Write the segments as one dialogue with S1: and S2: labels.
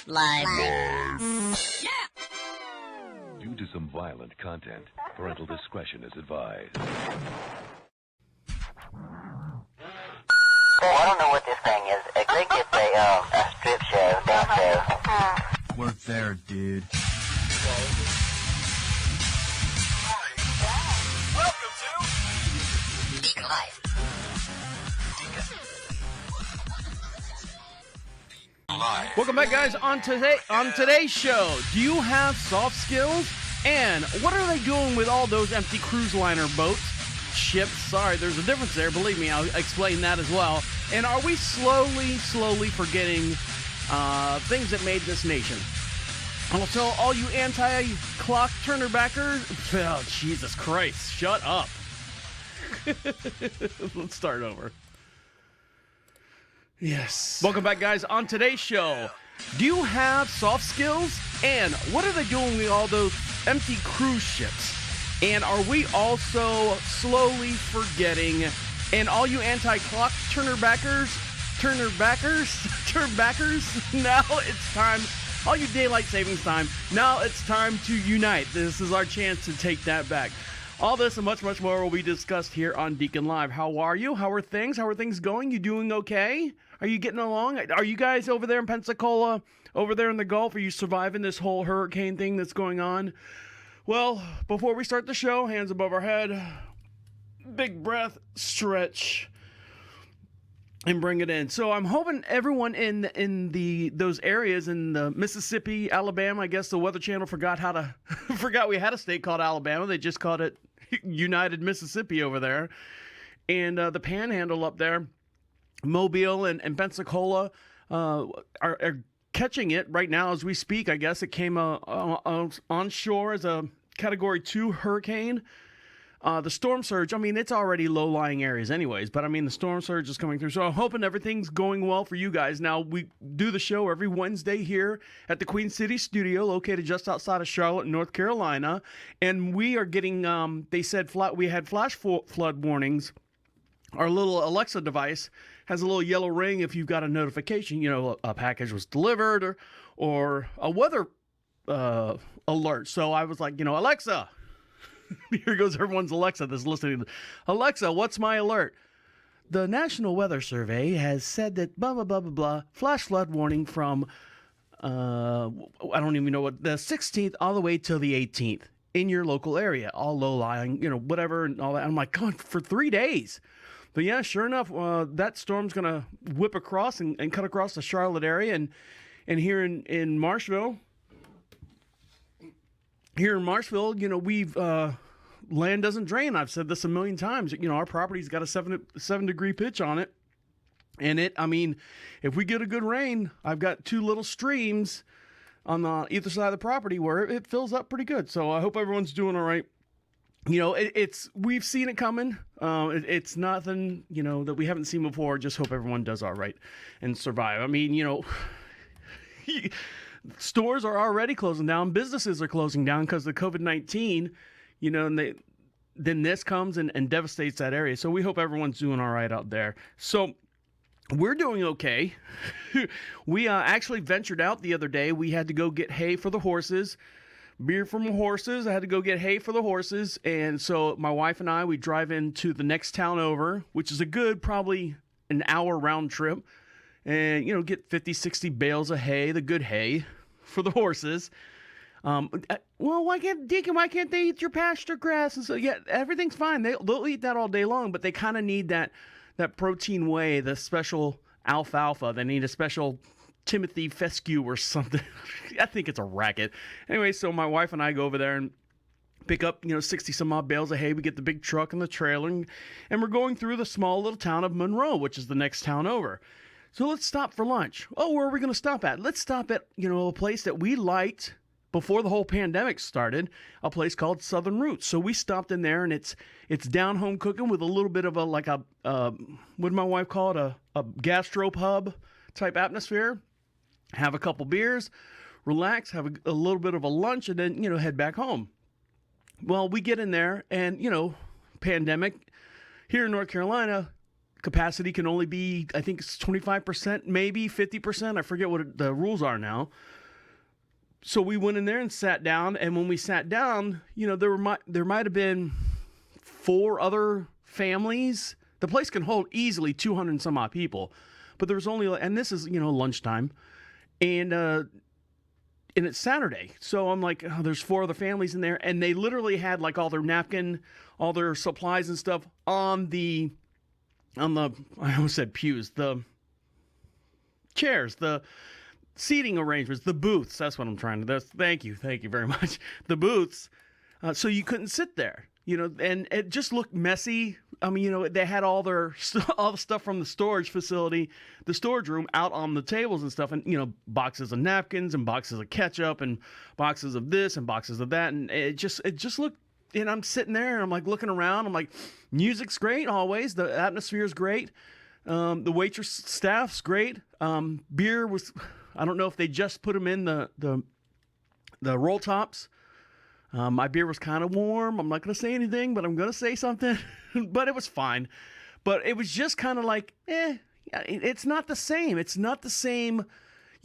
S1: Live.
S2: Due to some violent content, parental discretion is advised.
S3: Oh, I don't know what this thing is. I think it's a strip show, dance show.
S4: Work there, dude.
S5: Welcome to
S1: DeaconLive.
S6: Welcome back, guys. On today's show, do you have soft skills? And what are they doing with all those empty cruise liner boats? Ships. Sorry, there's a difference there. Believe me, I'll explain that as well. And are we slowly forgetting things that made this nation? Also, all you anti-clock turner-backers, oh, Jesus Christ, shut up. Let's start over. Yes. Welcome back, guys. On today's show, do you have soft skills? And what are they doing with all those empty cruise ships? And are we also slowly forgetting, and all you anti-clock turn-backers, now it's time, all you daylight savings time, now it's time to unite. This is our chance to take that back. All this and much more will be discussed here on DeaconLive. How are you? How are things? How are things going? You doing okay? Are you getting along? Are you guys over there in Pensacola, over there in the Gulf? Are you surviving this whole hurricane thing that's going on? Well, before we start the show, hands above our head, big breath, stretch, and bring it in. So I'm hoping everyone in those areas in the Mississippi, Alabama, I guess the Weather Channel forgot we had a state called Alabama. They just called it United Mississippi over there. And the Panhandle up there, Mobile and Pensacola are catching it right now as we speak. I guess it came onshore as a Category 2 hurricane. The storm surge, I mean, it's already low-lying areas anyways, but I mean, the storm surge is coming through. So I'm hoping everything's going well for you guys. Now, we do the show every Wednesday here at the Queen City studio, located just outside of Charlotte, North Carolina. And we are getting, they said we had flash flood warnings. Our little Alexa device has a little yellow ring if you've got a notification, you know, a package was delivered or a weather alert. So I was like, Alexa, here goes everyone's Alexa that's listening. Alexa, what's my alert? The National Weather Survey has said that blah, blah, blah, blah, blah, flash flood warning from, I don't even know what, the 16th all the way till the 18th in your local area, all low-lying, whatever and all that. I'm like, God, for 3 days. But yeah, sure enough, that storm's going to whip across and cut across the Charlotte area. And here in Marshville, we've land doesn't drain. I've said this a million times. Our property's got a 7-degree pitch on it. And if we get a good rain, I've got 2 little streams on the either side of the property where it fills up pretty good. So I hope everyone's doing all right. We've seen it coming. It's nothing, that we haven't seen before. Just hope everyone does all right and survive. Stores are already closing down. Businesses are closing down because of COVID-19, and then this comes and devastates that area. So we hope everyone's doing all right out there. So we're doing okay. We actually ventured out the other day. We had to go get hay for the horses. Beer from the horses. I had to go get hay for the horses. And so my wife and I, we drive into the next town over, which is a good, probably an hour round trip. And, get 50, 60 bales of hay, the good hay for the horses. Well, why can't they eat your pasture grass? And so, yeah, everything's fine. They'll eat that all day long, but they kind of need that protein whey, the special alfalfa. They need a special Timothy fescue or something. I think it's a racket. Anyway, so my wife and I go over there and pick up, 60 some odd bales of hay. We get the big truck and the trailer, and we're going through the small little town of Monroe, which is the next town over. So let's stop for lunch. Oh, where are we going to stop at? Let's stop at, a place that we liked before the whole pandemic started, a place called Southern Roots. So we stopped in there, and it's down home cooking with a little bit of what did my wife call it? A gastropub type atmosphere. Have a couple beers, relax, have a little bit of a lunch, and then, head back home. Well, we get in there, and, pandemic. Here in North Carolina, capacity can only be, I think it's 25%, maybe 50%. I forget what the rules are now. So we went in there and sat down, and when we sat down, there might have been 4 other families. The place can hold easily 200 and some odd people, but there was only, and this is lunchtime, and it's Saturday, so I'm like, oh, there's 4 other families in there, and they literally had like all their napkin, all their supplies and stuff on the I almost said pews, the chairs, the seating arrangements, the booths. That's what I'm trying to. Thank you very much. The booths, so you couldn't sit there, and it just looked messy. I mean, they had all the stuff from the storage facility, the storage room, out on the tables and stuff, and boxes of napkins and boxes of ketchup and boxes of this and boxes of that, and it just looked. And I'm sitting there and I'm like looking around. I'm like, music's great always. The atmosphere's great. The waitress staff's great. Beer was. I don't know if they just put them in the roll tops. My beer was kind of warm. I'm not going to say anything, but I'm going to say something. But it was fine. But it was just kind of like, it's not the same. It's not the same.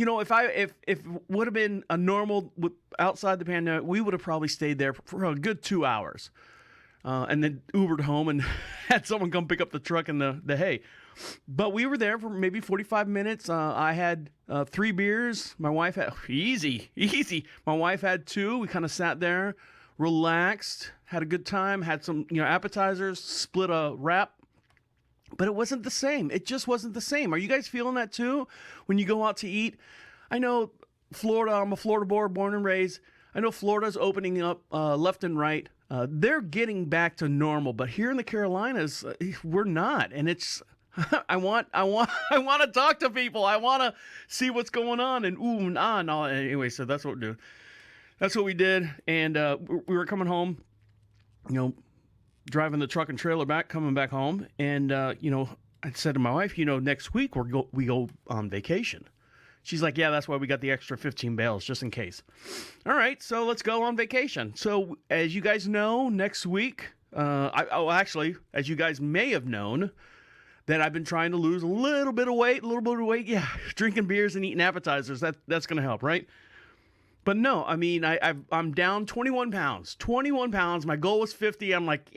S6: If it would have been a normal outside the pandemic, we would have probably stayed there for a good 2 hours, and then Ubered home and had someone come pick up the truck and the hay. But we were there for maybe 45 minutes. I had 3 beers. My wife had easy. My wife had 2. We kind of sat there, relaxed, had a good time, had some appetizers, split a wrap. But it wasn't the same. It just wasn't the same. Are you guys feeling that too when you go out to eat? I know Florida. I'm a Florida boy, born and raised. I know Florida's opening up left and right. They're getting back to normal, but here in the Carolinas, we're not, and it's. I want to talk to people. I want to see what's going on and ooh and ah and all. Anyway, so that's what we're doing. That's what we did, and we were coming home, driving the truck and trailer back, coming back home, and I said to my wife, next week we go on vacation. She's like, yeah, that's why we got the extra 15 bales just in case. All right, so let's go on vacation. So as you guys know, next week, actually, as you guys may have known, that I've been trying to lose a little bit of weight. Yeah, drinking beers and eating appetizers. That's going to help, right? But no, I mean, I'm down 21 pounds. 21 pounds. My goal was 50. I'm like,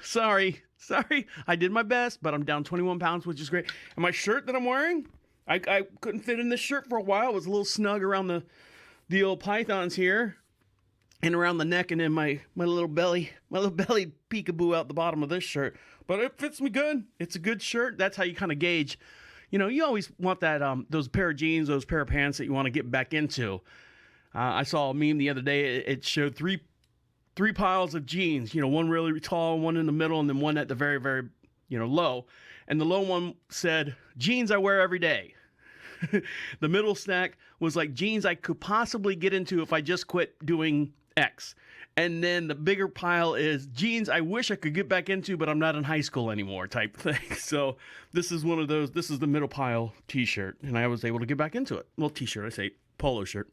S6: sorry. I did my best, but I'm down 21 pounds, which is great. And my shirt that I'm wearing, I couldn't fit in this shirt for a while. It was a little snug around the old pythons here and around the neck, and then my little belly peekaboo out the bottom of this shirt. But it fits me good. It's a good shirt. That's how you kind of gauge. You always want that those pair of jeans, those pair of pants that you want to get back into. I saw a meme the other day. It showed three piles of jeans. One really tall, one in the middle, and then one at the very, very, low. And the low one said, "Jeans I wear every day." The middle stack was like jeans I could possibly get into if I just quit doing X. And then the bigger pile is jeans I wish I could get back into, but I'm not in high school anymore type thing. So this is one of those. This is the middle pile t-shirt, and I was able to get back into it. Well, t-shirt, I say polo shirt.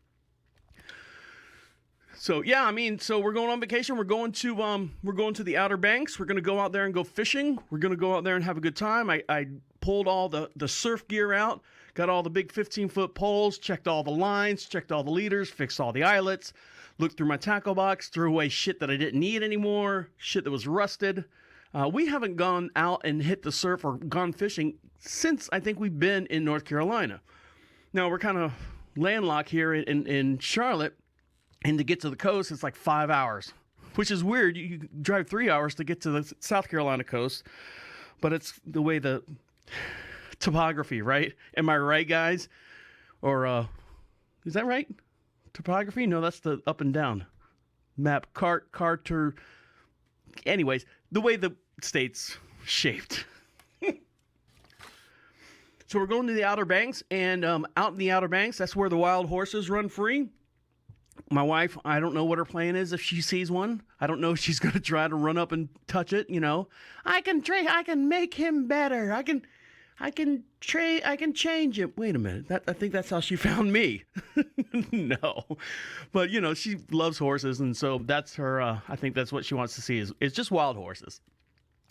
S6: So yeah, I mean, so we're going on vacation. We're going to the Outer Banks. We're going to go out there and go fishing. We're going to go out there and have a good time. I pulled all the surf gear out, got all the big 15-foot poles, checked all the lines, checked all the leaders, fixed all the eyelets, looked through my tackle box, threw away shit that I didn't need anymore, shit that was rusted. We haven't gone out and hit the surf or gone fishing since I think we've been in North Carolina. Now, we're kind of landlocked here in Charlotte, and to get to the coast, it's like 5 hours, which is weird. You drive 3 hours to get to the South Carolina coast, but it's the way the topography, right? Am I right, guys? Or is that right? Topography? No, that's the up and down map. Carter. Anyways, the way the state's shaped. So we're going to the Outer Banks, and out in the Outer Banks, that's where the wild horses run free. My wife, I don't know what her plan is if she sees one. I don't know if she's going to try to run up and touch it, I can make him better. I can change it. Wait a minute. I think that's how she found me. No. But, she loves horses, and so that's her, I think that's what she wants to see is just wild horses.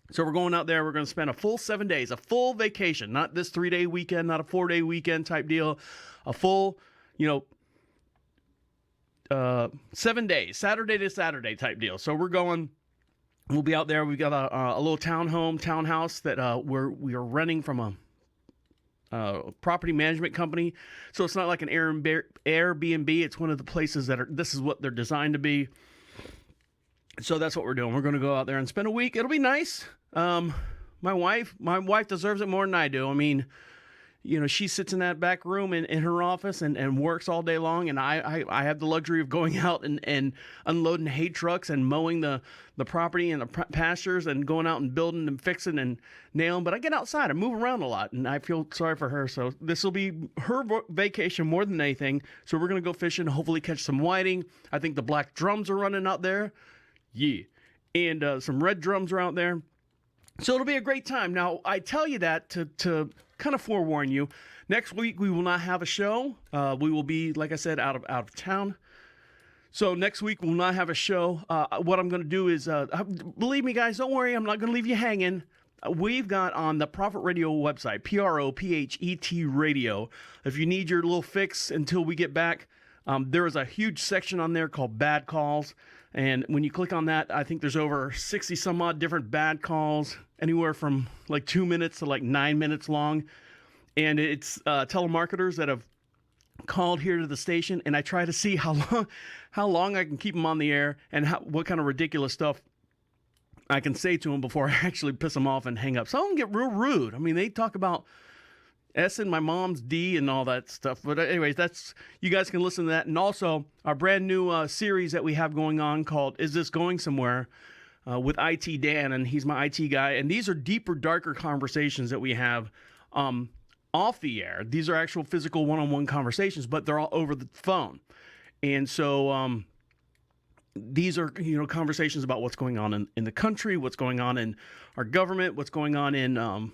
S6: So we're going out there. We're going to spend a full 7 days, a full vacation, not this 3-day weekend, not a 4-day weekend type deal, a full, 7 days, Saturday to Saturday type deal. So we'll be out there. We got a little townhouse that we are renting from a property management company. So it's not like an Airbnb. It's one of the places this is what they're designed to be. So that's what we're doing. We're going to go out there and spend a week. It'll be nice. My wife deserves it more than I do. I mean, she sits in that back room in her office and works all day long, and I have the luxury of going out and unloading hay trucks and mowing the property and the pastures and going out and building and fixing and nailing. But I get outside and move around a lot, and I feel sorry for her. So this will be her vacation more than anything. So we're going to go fishing, hopefully catch some whiting. I think the black drums are running out there. Yeah. And some red drums are out there. So it'll be a great time. Now, I tell you that to kind of forewarn you. Next week, we will not have a show. We will be, like I said, out of town. So next week, we'll not have a show. What I'm going to do is, believe me, guys, don't worry. I'm not going to leave you hanging. We've got on the Prophet Radio website, PROPHET Radio. If you need your little fix until we get back, there is a huge section on there called Bad Calls. And when you click on that, I think there's over 60 some odd different bad calls, anywhere from like 2 minutes to like 9 minutes long. And it's telemarketers that have called here to the station, and I try to see how long I can keep them on the air and what kind of ridiculous stuff I can say to them before I actually piss them off and hang up. Some of them get real rude. I mean, they talk about S and my mom's D and all that stuff. But anyways, you guys can listen to that. And also our brand new series that we have going on called Is This Going Somewhere? With IT Dan, and he's my IT guy. And these are deeper, darker conversations that we have off the air. These are actual physical one-on-one conversations, but they're all over the phone. And so these are, conversations about what's going on in the country, what's going on in our government, what's going on in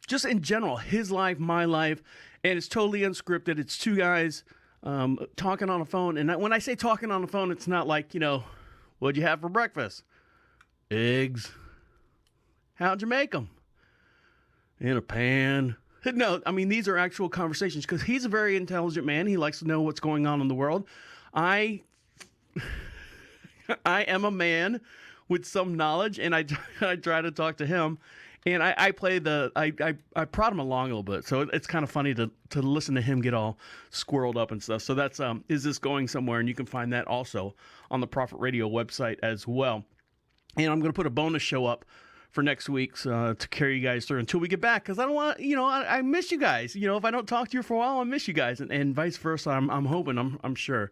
S6: just in general, his life, my life, and it's totally unscripted. It's two guys talking on the phone, and when I say talking on the phone, it's not like, what'd you have for breakfast? Eggs. How'd you make them? In a pan. No, I mean, these are actual conversations because he's a very intelligent man. He likes to know what's going on in the world. I am a man with some knowledge, and I try to talk to him. And I prod him along a little bit, so it's kind of funny to listen to him get all squirreled up and stuff. So that's Is This Going Somewhere? And you can find that also on the Prophet Radio website as well. And I'm going to put a bonus show up for next week to carry you guys through until we get back, because I don't want, I miss you guys. If I don't talk to you for a while, I miss you guys, and vice versa. I'm hoping, I'm sure.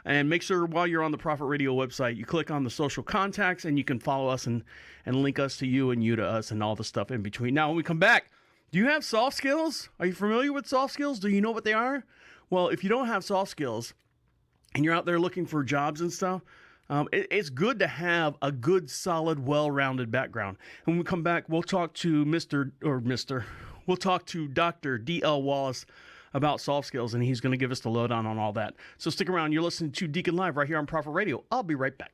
S6: And make sure while you're on the Prophet Radio website, you click on the social contacts, and you can follow us and link us to you and you to us and all the stuff in between. Now, when we come back, do you have soft skills? Are you familiar with soft skills? Do you know what they are? Well, if you don't have soft skills and you're out there looking for jobs and stuff, it's good to have a good, solid, well-rounded background. And when we come back, we'll talk to we'll talk to Dr. D.L. Wallace about soft skills, and he's going to give us the lowdown on all that. So stick around. You're listening to Deacon Live right here on Prophet Radio. I'll be right back.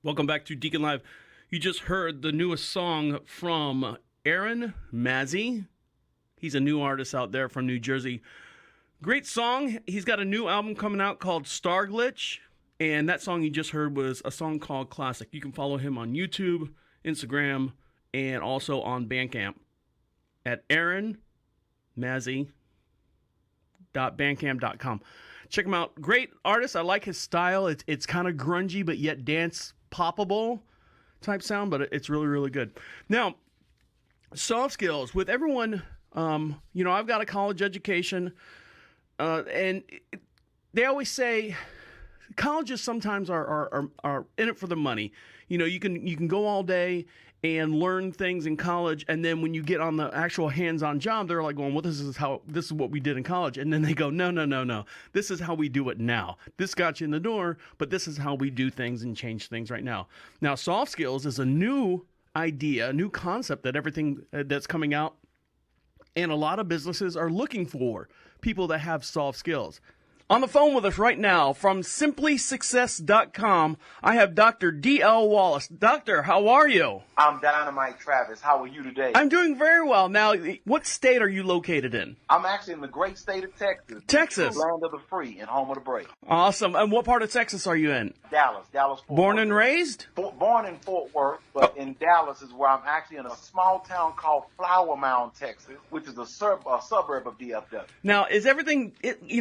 S6: Welcome back to Deacon Live. You just heard the newest song from Aaron Mazzy. He's a new artist out there from New Jersey. Great song. He's got a new album coming out called Star Glitch, and that song you just heard was a song called Classic. You can follow him on YouTube, Instagram, and also on Bandcamp at aaronmazzy.bandcamp.com. Check him out. Great artist. I like his style. It's kind of grungy, but yet dance poppable type sound, but it's really, really good. Now, soft skills. With everyone, I've got a college education, and they always say colleges sometimes are in it for the money. You can go all day and learn things in college, and then when you get on the actual hands-on job, they're like going, well, this is what we did in college. And then they go, no. This is how we do it now. This got you in the door, but this is how we do things and change things right now. Now, soft skills is a new idea, a new concept that everything that's coming out, and a lot of businesses are looking for people that have soft skills. On the phone with us right now from simplysuccess.com, I have Dr. D.L. Wallace. Doctor, how are you?
S1: I'm Dynamite Travis. How are you today?
S6: I'm doing very well. Now, what state are you located in?
S1: I'm actually in the great state of Texas.
S6: Texas.
S1: The land of the free and home of the brave.
S6: Awesome. And what part of Texas are you in?
S1: Dallas, Fort
S6: Born
S1: Worth.
S6: and raised?
S1: Born in Fort Worth, but in Dallas is where I'm actually in a small town called Flower Mound, Texas, which is a suburb of DFW.
S6: Now, is everything,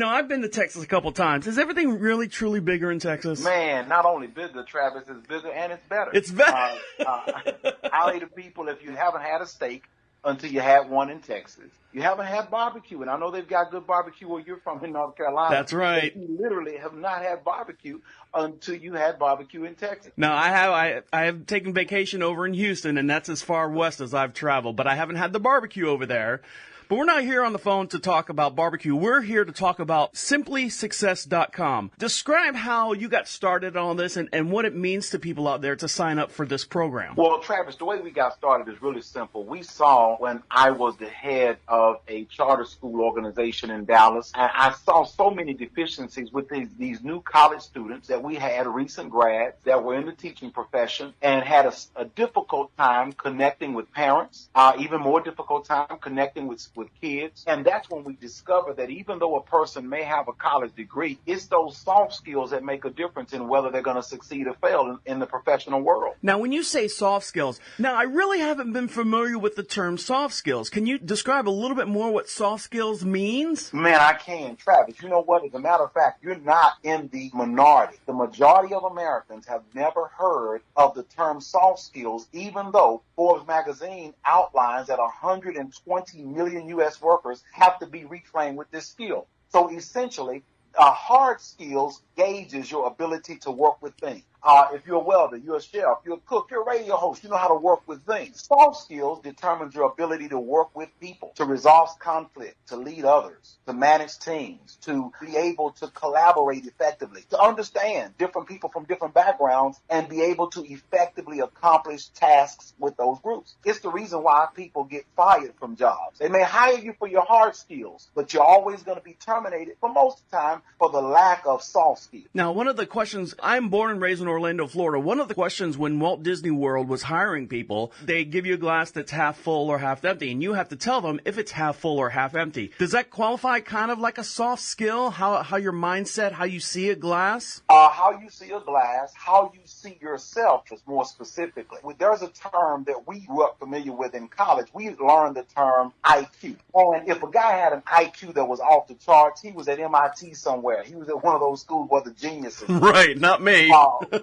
S6: I've been to Texas a couple times. Is everything really, truly bigger in Texas?
S1: Man, not only bigger, Travis, it's bigger and it's better.
S6: It's better.
S1: I say to people, if you haven't had a steak until you had one in Texas, you haven't had barbecue, and I know they've got good barbecue where you're from in North Carolina.
S6: That's right.
S1: But you literally have not had barbecue until you had barbecue in Texas.
S6: No, I have taken vacation over in Houston, and that's as far west as I've traveled, but I haven't had the barbecue over there. But we're not here on the phone to talk about barbecue. We're here to talk about simplysuccess.com. Describe how you got started on this and what it means to people out there to sign up for this program.
S1: Well, Travis, the way we got started is really simple. We saw when I was the head of a charter school organization in Dallas, and I saw so many deficiencies with these new college students that we had, recent grads that were in the teaching profession and had a difficult time connecting with parents, even more difficult time connecting with kids. And that's when we discover that even though a person may have a college degree, it's those soft skills that make a difference in whether they're going to succeed or fail in the professional world.
S6: Now, when you say soft skills, I really haven't been familiar with the term soft skills. Can you describe a little bit more what soft skills means?
S1: Man, I can. Travis, you know what? As a matter of fact, you're not in the minority. The majority of Americans have never heard of the term soft skills, even though Forbes magazine outlines that 120 million U.S. workers have to be retrained with this skill. So essentially, hard skills gauges your ability to work with things. If you're a welder, you're a chef, you're a cook, you're a radio host, you know how to work with things. Soft skills determines your ability to work with people, to resolve conflict, to lead others, to manage teams, to be able to collaborate effectively, to understand different people from different backgrounds and be able to effectively accomplish tasks with those groups. It's the reason why people get fired from jobs. They may hire you for your hard skills, but you're always going to be terminated for most of the time for the lack of soft skills.
S6: Now, one of the questions, I'm born and raised in Orlando, Florida. One of the questions when Walt Disney World was hiring people, they give you a glass that's half full or half empty, and you have to tell them if it's half full or half empty. Does that qualify kind of like a soft skill, how your mindset, how you see a glass?
S1: How you see a glass, how you see yourself is more specifically. There's a term that we grew up familiar with in college. We learned the term IQ. And if a guy had an IQ that was off the charts, he was at MIT somewhere. He was at one of those schools where the geniuses.
S6: Right, not me.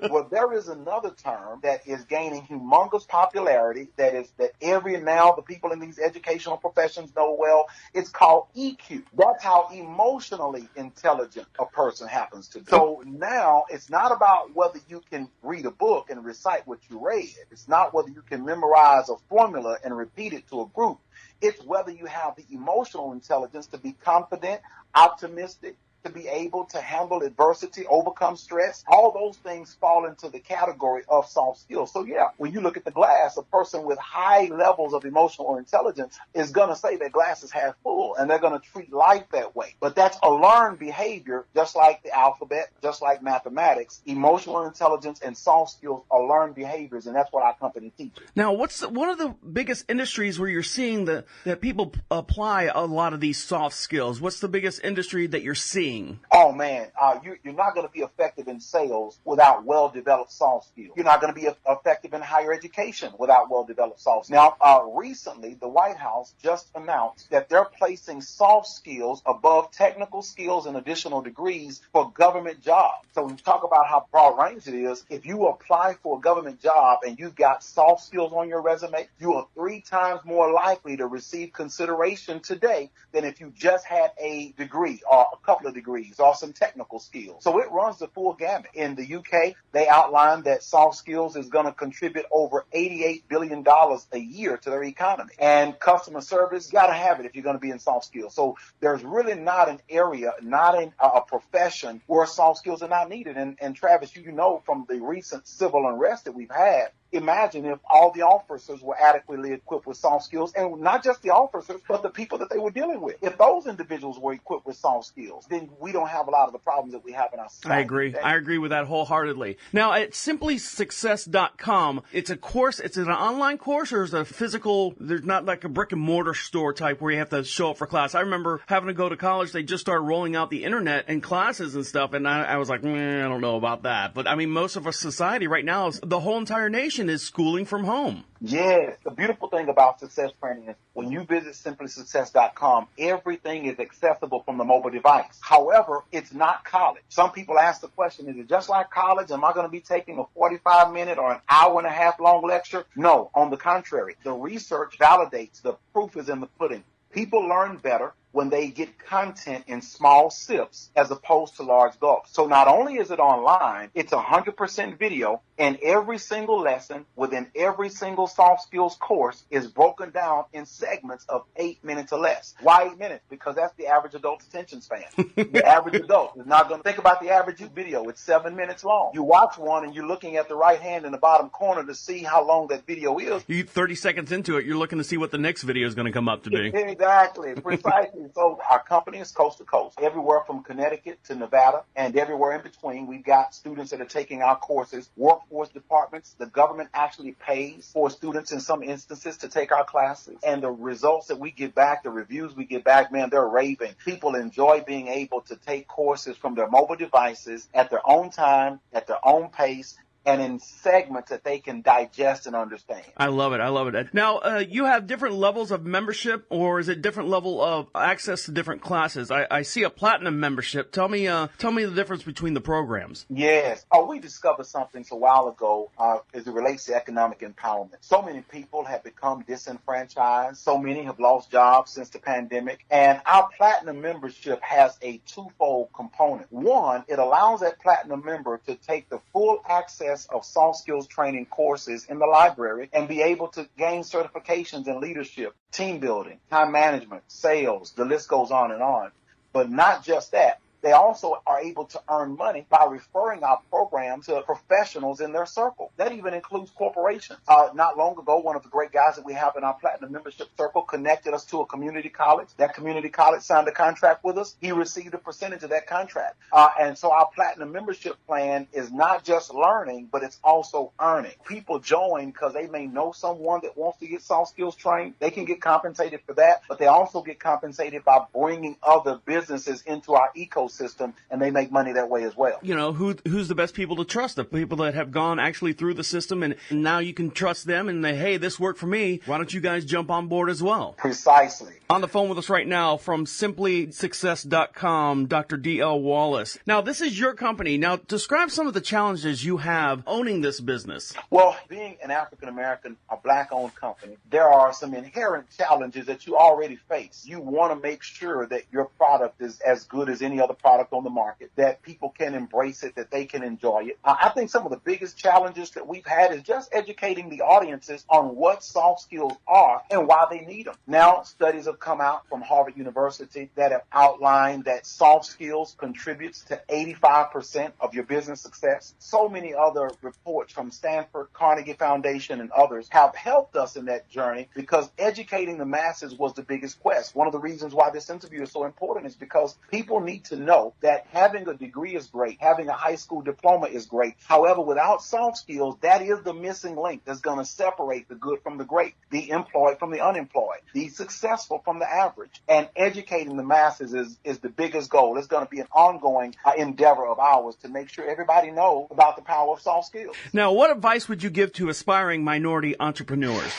S1: Well, there is another term that is gaining humongous popularity that the people in these educational professions know well. It's called EQ. That's how emotionally intelligent a person happens to be. So now it's not about whether you can read a book and recite what you read. It's not whether you can memorize a formula and repeat it to a group. It's whether you have the emotional intelligence to be confident, optimistic, to be able to handle adversity, overcome stress. All those things fall into the category of soft skills. So yeah, when you look at the glass, a person with high levels of emotional intelligence is going to say that glass is half full, and they're going to treat life that way. But that's a learned behavior, just like the alphabet, just like mathematics. Emotional intelligence and soft skills are learned behaviors, and that's what our company teaches.
S6: Now, what's one of the biggest industries where you're seeing that people apply a lot of these soft skills? What's the biggest industry that you're seeing?
S1: Oh, man, you're not going to be effective in sales without well-developed soft skills. You're not going to be effective in higher education without well-developed soft skills. Now, recently, the White House just announced that they're placing soft skills above technical skills and additional degrees for government jobs. So when you talk about how broad range it is, if you apply for a government job and you've got soft skills on your resume, you are 3 times more likely to receive consideration today than if you just had a degree or a couple of degrees or some technical skills. So it runs the full gamut. In the UK, they outlined that soft skills is going to contribute over $88 billion a year to their economy. And customer service, you got to have it if you're going to be in soft skills. So there's really not an area, not a profession where soft skills are not needed. And Travis, you know from the recent civil unrest that we've had, imagine if all the officers were adequately equipped with soft skills, and not just the officers, but the people that they were dealing with. If those individuals were equipped with soft skills, then we don't have a lot of the problems that we have in our society.
S6: I agree.
S1: today.
S6: I agree with that wholeheartedly. Now, at simplysuccess.com, it's a course, it's an online course, or is it a physical, there's not like a brick and mortar store type where you have to show up for class? I remember having to go to college, they just started rolling out the internet and classes and stuff, and I was like, I don't know about that. But I mean, most of our society right now, the whole entire nation is schooling from home.
S1: Yes, the beautiful thing about success training is when you visit simplysuccess.com, everything is accessible from the mobile device. However, it's not college. Some people ask the question, is it just like college? Am I going to be taking a 45-minute or an hour-and-a-half long lecture? No, on the contrary. The research validates the proof is in the pudding. People learn better when they get content in small sips as opposed to large gulps. So not only is it online, it's 100% video, and every single lesson within every single soft skills course is broken down in segments of 8 minutes or less. Why 8 minutes? Because that's the average adult's attention span. The average adult is not going to think about the average video. It's 7 minutes long. You watch one and you're looking at the right hand in the bottom corner to see how long that video is.
S6: You 30 seconds into it, you're looking to see what the next video is going to come up to be.
S1: Exactly, precisely. So our company is coast to coast, everywhere from Connecticut to Nevada and everywhere in between. We've got students that are taking our courses, workforce departments. The government actually pays for students in some instances to take our classes. And the results that we get back, the reviews we get back, man, they're raving. People enjoy being able to take courses from their mobile devices at their own time, at their own pace, and in segments that they can digest and understand.
S6: I love it. I love it. Now, you have different levels of membership, or is it different level of access to different classes? I see a platinum membership. Tell me the difference between the programs.
S1: Yes. We discovered something a while ago as it relates to economic empowerment. So many people have become disenfranchised. So many have lost jobs since the pandemic. And our platinum membership has a twofold component. One, it allows that platinum member to take the full access of soft skills training courses in the library and be able to gain certifications in leadership, team building, time management, sales, the list goes on and on. But not just that. They also are able to earn money by referring our program to professionals in their circle. That even includes corporations. Not long ago, one of the great guys that we have in our platinum membership circle connected us to a community college. That community college signed a contract with us. He received a percentage of that contract. And so our platinum membership plan is not just learning, but it's also earning. People join because they may know someone that wants to get soft skills trained. They can get compensated for that, but they also get compensated by bringing other businesses into our ecosystem, and they make money that way as well.
S6: You know, who's the best people to trust? The people that have gone actually through the system, and now you can trust them and they, hey, this worked for me. Why don't you guys jump on board as well?
S1: Precisely.
S6: On the phone with us right now from simplysuccess.com, Dr. D.L. Wallace. Now, this is your company. Now, describe some of the challenges you have owning this business.
S1: Well, being an African-American, a black-owned company, there are some inherent challenges that you already face. You want to make sure that your product is as good as any other product on the market, that people can embrace it, that they can enjoy it. I think some of the biggest challenges that we've had is just educating the audiences on what soft skills are and why they need them. Now, studies have come out from Harvard University that have outlined that soft skills contributes to 85% of your business success. So many other reports from Stanford, Carnegie Foundation, and others have helped us in that journey because educating the masses was the biggest quest. One of the reasons why this interview is so important is because people need to know that having a degree is great, having a high school diploma is great. However, without soft skills, that is the missing link that's going to separate the good from the great, the employed from the unemployed, the successful from the average. And educating the masses is the biggest goal. It's going to be an ongoing endeavor of ours to make sure everybody knows about the power of soft skills.
S6: Now, what advice would you give to aspiring minority entrepreneurs?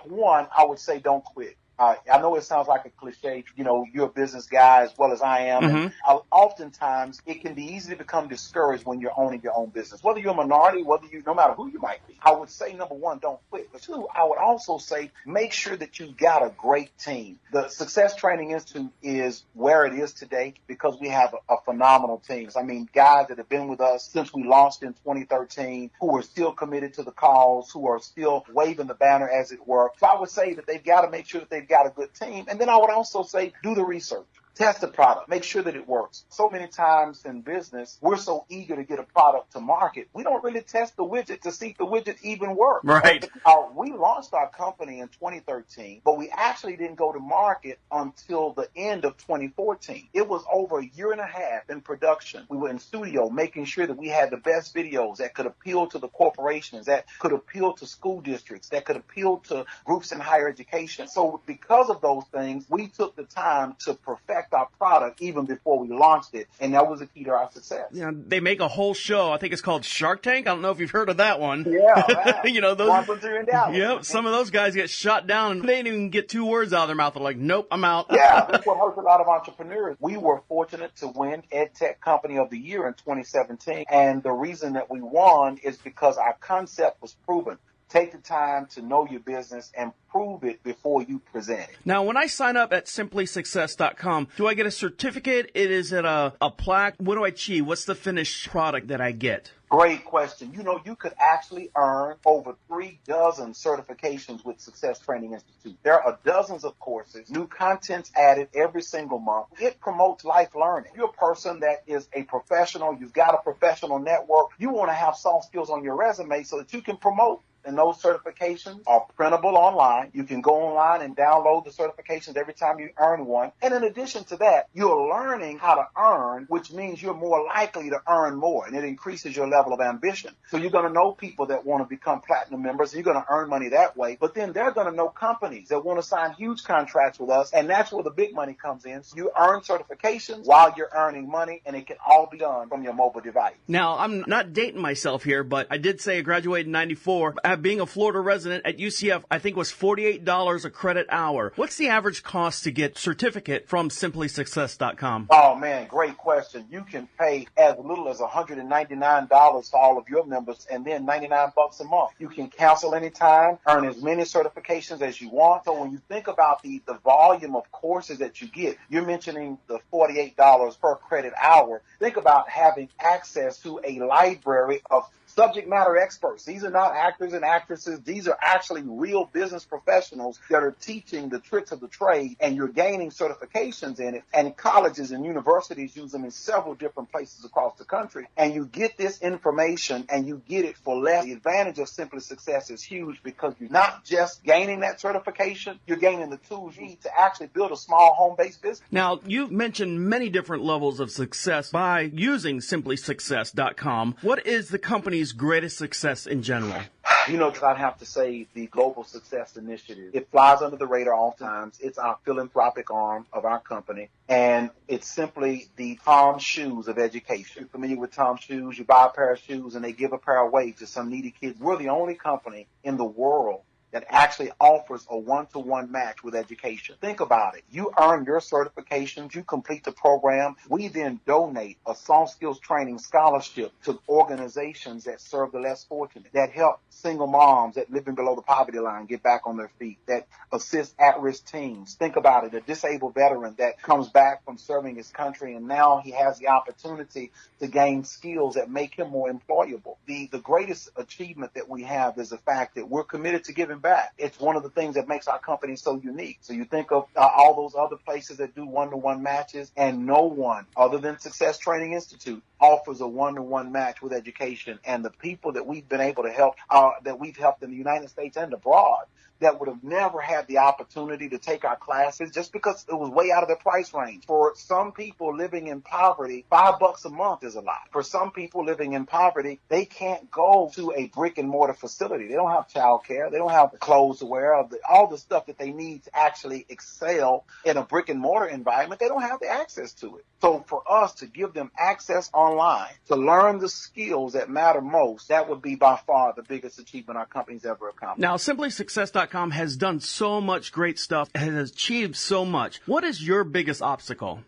S1: One, I would say don't quit. I know it sounds like a cliche, you're a business guy as well as I am.
S6: Mm-hmm.
S1: And oftentimes it can be easy to become discouraged when you're owning your own business, whether you're a minority, no matter who you might be. I would say, number one, don't quit. But two, I would also say, make sure that you've got a great team. The Success Training Institute is where it is today because we have a phenomenal team. I mean, guys that have been with us since we launched in 2013, who are still committed to the cause, who are still waving the banner, as it were. So I would say that they've got to make sure that they've got a good team. And then I would also say, do the research. Test the product. Make sure that it works. So many times in business, we're so eager to get a product to market, we don't really test the widget to see if the widget even works.
S6: Right.
S1: We launched our company in 2013, but we actually didn't go to market until the end of 2014. It was over a year and a half in production. We were in studio making sure that we had the best videos that could appeal to the corporations, that could appeal to school districts, that could appeal to groups in higher education. So because of those things, we took the time to perfect our product even before we launched it, and that was the key to our success.
S6: Yeah, they make a whole show. I think it's called Shark Tank. I don't know if you've heard of that one.
S1: Yeah.
S6: You know, those.
S1: 1, 2, and down.
S6: Yep, some of those guys get shot down and they didn't even get 2 words out of their mouth. They're like, nope, I'm out.
S1: Yeah, that's what hurts a lot of entrepreneurs. We were fortunate to win EdTech Company of the Year in 2017, and the reason that we won is because our concept was proven. Take the time to know your business and prove it before you present it.
S6: Now, when I sign up at simplysuccess.com, do I get a certificate? Is it a plaque? What do I achieve? What's the finished product that I get?
S1: Great question. You know, you could actually earn over 3 dozen certifications with Success Training Institute. There are dozens of courses, new contents added every single month. It promotes life learning. If you're a person that is a professional, you've got a professional network, you want to have soft skills on your resume so that you can promote. And those certifications are printable online. You can go online and download the certifications every time you earn one. And in addition to that, you're learning how to earn, which means you're more likely to earn more, and it increases your level of ambition. So you're going to know people that want to become platinum members. You're going to earn money that way. But then they're going to know companies that want to sign huge contracts with us, and that's where the big money comes in. So you earn certifications while you're earning money, and it can all be done from your mobile device.
S6: Now, I'm not dating myself here, but I did say I graduated in 94. Being a Florida resident at UCF, I think was $48 a credit hour. What's the average cost to get certificate from simplysuccess.com?
S1: Oh, man, great question. You can pay as little as $199 for all of your members, and then $99 a month. You can cancel anytime, earn as many certifications as you want. So when you think about the volume of courses that you get, you're mentioning the $48 per credit hour. Think about having access to a library of subject matter experts. These are not actors and actresses. These are actually real business professionals that are teaching the tricks of the trade, and you're gaining certifications in it. And colleges and universities use them in several different places across the country. And you get this information and you get it for less. The advantage of Simply Success is huge because you're not just gaining that certification, you're gaining the tools you need to actually build a small home-based business.
S6: Now, you've mentioned many different levels of success by using simplysuccess.com. What is the company's greatest success in general?
S1: You know, I'd have to say the Global Success Initiative. It flies under the radar all times. It's our philanthropic arm of our company, and it's simply the Tom Shoes of education. You're familiar with Tom Shoes? You buy a pair of shoes, and they give a pair away to some needy kids. We're the only company in the world that actually offers a one-to-one match with education. Think about it. You earn your certifications, you complete the program. We then donate a soft skills training scholarship to organizations that serve the less fortunate, that help single moms that living below the poverty line get back on their feet, that assist at-risk teens. Think about it. A disabled veteran that comes back from serving his country, and now he has the opportunity to gain skills that make him more employable. The greatest achievement that we have is the fact that we're committed to giving back. It's one of the things that makes our company so unique. So you think of all those other places that do one-to-one matches, and no one other than Success Training Institute offers a one-to-one match with education. And the people that we've been able to help, that we've helped in the United States and abroad, that would have never had the opportunity to take our classes just because it was way out of their price range. For some people living in poverty, $5 a month is a lot. For some people living in poverty, they can't go to a brick and mortar facility. They don't have childcare. They don't have the clothes to wear, all the stuff that they need to actually excel in a brick and mortar environment. They don't have the access to it. So for us to give them access online to learn the skills that matter most, that would be by far the biggest achievement our company's ever accomplished.
S6: Now, simplysuccess.com has done so much great stuff, has achieved so much. What is your biggest obstacle?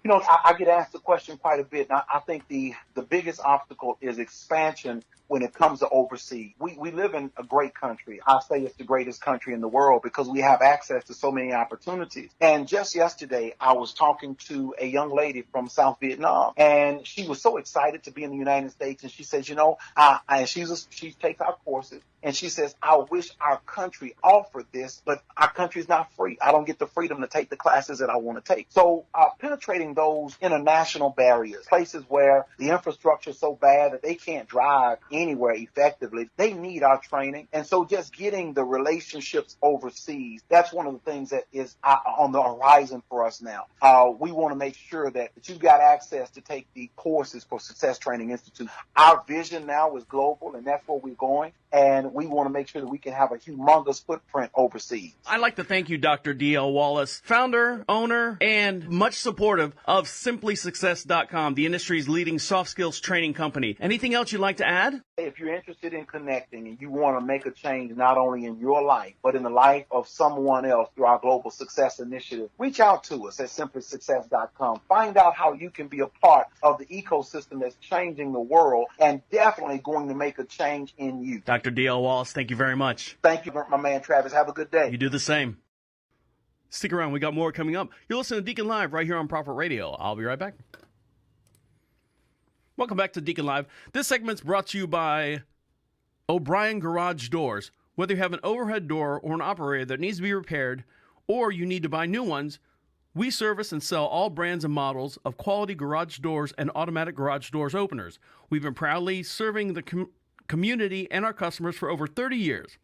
S1: You know, I get asked the question quite a bit. Now, I think the biggest obstacle is expansion when it comes to overseas. We live in a great country. I say it's the greatest country in the world because we have access to so many opportunities. And just yesterday, I was talking to a young lady from South Vietnam, and she was so excited to be in the United States. And she says, she takes our courses, and she says, I wish our country offered this, but our country is not free. I don't get the freedom to take the classes that I want to take. So penetrating those international barriers, places where the infrastructure is so bad that they can't drive anywhere effectively, they need our training. And so just getting the relationships overseas, that's one of the things that is on the horizon for us now. We want to make sure that you've got access to take the courses for Success Training Institute. Our vision now is global, and that's where we're going. And we want to make sure that we can have a humongous footprint overseas.
S6: I'd like to thank you, Dr. D.L. Wallace, founder, owner, and much supportive of SimplySuccess.com, the industry's leading soft skills training company. Anything else you'd like to add?
S1: If you're interested in connecting and you want to make a change not only in your life, but in the life of someone else through our Global Success Initiative, reach out to us at SimplySuccess.com. Find out how you can be a part of the ecosystem that's changing the world and definitely going to make a change in you.
S6: Dr. D.L. Wallace, thank you very much.
S1: Thank you, my man Travis. Have a good day.
S6: You do the same. Stick around. We got more coming up. You're listening to Deacon Live right here on Prophet Radio. I'll be right back. Welcome back to Deacon Live. This segment's brought to you by OBrien Garage Doors. Whether you have an overhead door or an operator that needs to be repaired, or you need to buy new ones, we service and sell all brands and models of quality garage doors and automatic garage doors openers. We've been proudly serving the community and our customers for over 30 years.